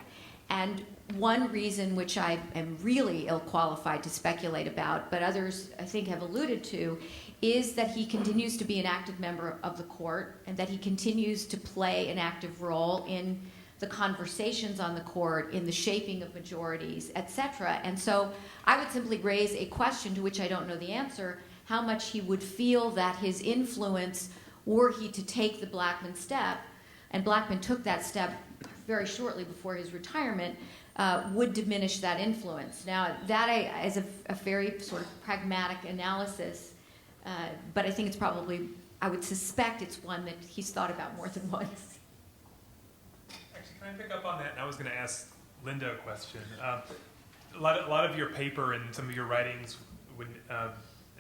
And one reason, which I am really ill-qualified to speculate about, but others I think have alluded to, is that he continues to be an active member of the court and that he continues to play an active role in the conversations on the court, in the shaping of majorities, etc. And so I would simply raise a question to which I don't know the answer, how much he would feel that his influence, were he to take the Blackmun step, and Blackmun took that step very shortly before his retirement, would diminish that influence. Now, that is a very sort of pragmatic analysis, but I think it's probably, I would suspect it's one that he's thought about more than once. Actually, can I pick up on that? And I was going to ask Linda a question. A lot of your paper and some of your writings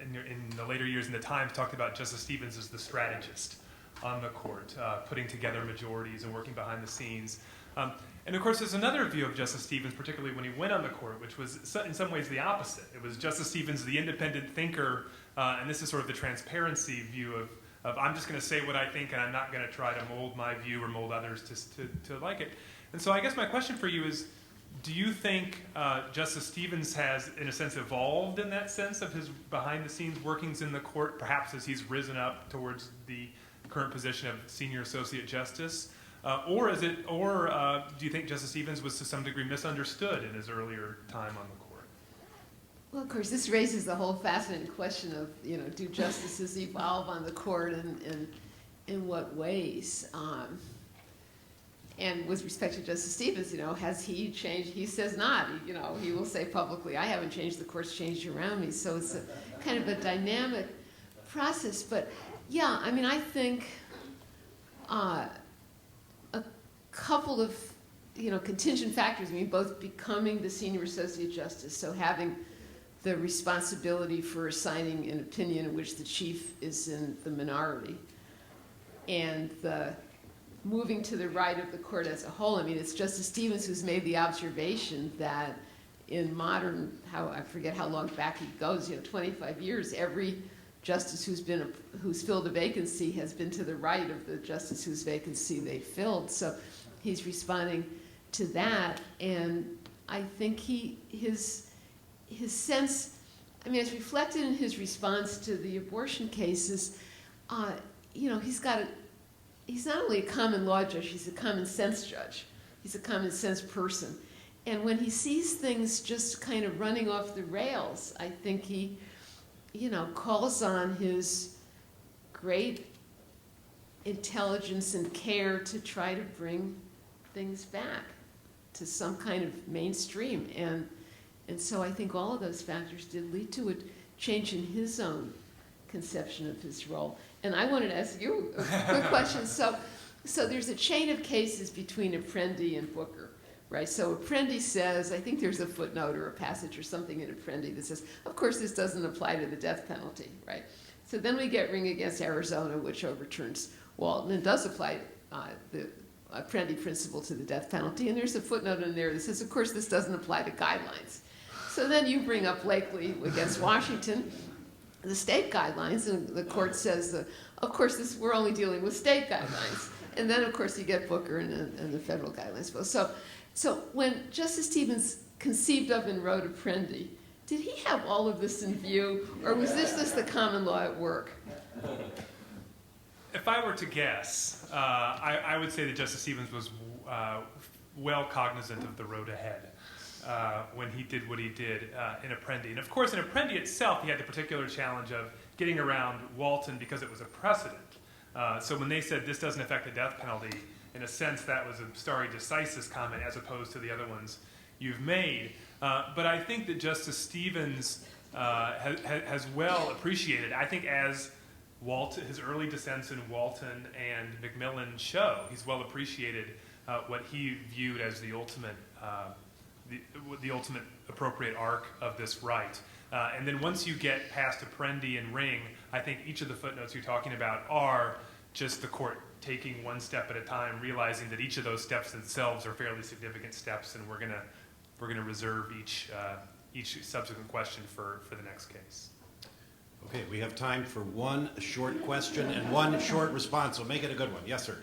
in the later years in the Times talked about Justice Stevenss as the strategist on the court, putting together majorities and working behind the scenes. And of course, there's another view of Justice Stevenss, particularly when he went on the court, which was in some ways the opposite. It was Justice Stevenss, the independent thinker, and this is sort of the transparency view of I'm just going to say what I think and I'm not going to try to mold my view or mold others to like it. And so I guess my question for you is, do you think Justice Stevenss has, in a sense, evolved in that sense of his behind-the-scenes workings in the court, perhaps as he's risen up towards the current position of senior associate justice? Or do you think Justice Stevenss was to some degree misunderstood in his earlier time on the court? Well, of course, this raises the whole fascinating question of, do justices evolve on the court and in what ways? And with respect to Justice Stevenss, has he changed? He says not. He will say publicly, I haven't changed, the court's changed around me. So it's a kind of a dynamic process. But yeah, I mean, I think a couple of contingent factors. I mean, both becoming the senior associate justice, so having the responsibility for assigning an opinion in which the chief is in the minority, and the moving to the right of the court as a whole. I mean, it's Justice Stevenss who's made the observation that in modern, I forget how long back he goes, 25 years, every justice who's filled a vacancy has been to the right of the justice whose vacancy they filled. So he's responding to that, and I think his sense, I mean, it's reflected in his response to the abortion cases. He's not only a common law judge, he's a common sense judge. He's a common sense person. And when he sees things just kind of running off the rails, I think he, calls on his great intelligence and care to try to bring things back to some kind of mainstream. And so I think all of those factors did lead to a change in his own conception of his role. And I wanted to ask you a quick question. So there's a chain of cases between Apprendi and Booker, right? So Apprendi says, I think there's a footnote or a passage or something in Apprendi that says, of course this doesn't apply to the death penalty, right? So then we get Ring against Arizona, which overturns Walton and does apply the Apprendi principle to the death penalty. And there's a footnote in there that says, of course this doesn't apply to guidelines. So then you bring up Blakely against Washington, the state guidelines, and the court says, of course, we're only dealing with state guidelines. And then, of course, you get Booker and the federal guidelines. So when Justice Stevenss conceived of and wrote Apprendi, did he have all of this in view, or was this just the common law at work? If I were to guess, I would say that Justice Stevenss was well cognizant of the road ahead when he did what he did in Apprendi. And of course, in Apprendi itself, he had the particular challenge of getting around Walton because it was a precedent. So when they said this doesn't affect the death penalty, in a sense, that was a stare decisis comment as opposed to the other ones you've made. But I think that Justice Stevenss has well appreciated, I think as his early dissents in Walton and Macmillan show, he's well appreciated what he viewed as the ultimate appropriate arc of this right. And then once you get past Apprendi and Ring, I think each of the footnotes you're talking about are just the court taking one step at a time, realizing that each of those steps themselves are fairly significant steps, and we're gonna reserve each subsequent question for the next case. Okay, we have time for one short question and one short response, so make it a good one. Yes, sir.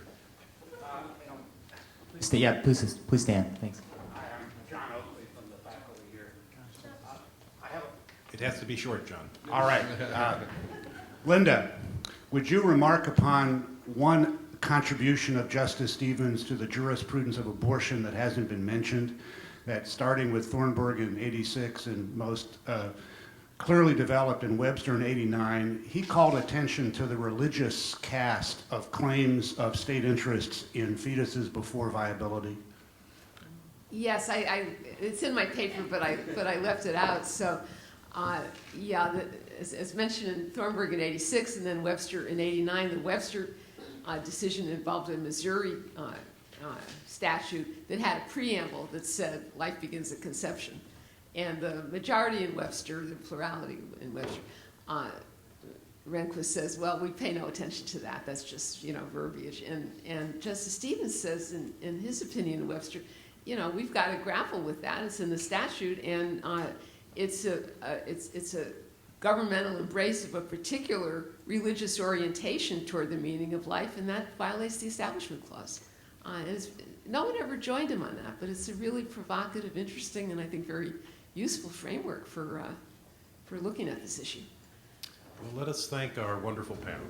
Please stand. Thanks. It has to be short, John. All right. Linda, would you remark upon one contribution of Justice Stevenss to the jurisprudence of abortion that hasn't been mentioned, that starting with Thornburg in '86 and most clearly developed in Webster in '89, he called attention to the religious cast of claims of state interests in fetuses before viability? Yes, it's in my paper, but I left it out. So, as mentioned in Thornburg in '86 and then Webster in '89, the Webster decision involved a Missouri statute that had a preamble that said life begins at conception. And the majority in Webster, the plurality in Webster, Rehnquist says, well, we pay no attention to that. That's just, verbiage. And Justice Stevenss says in his opinion in Webster, we've got to grapple with that. It's in the statute, and it's a governmental embrace of a particular religious orientation toward the meaning of life, and that violates the Establishment Clause. No one ever joined him on that, but it's a really provocative, interesting, and I think very useful framework for looking at this issue. Well, let us thank our wonderful panel.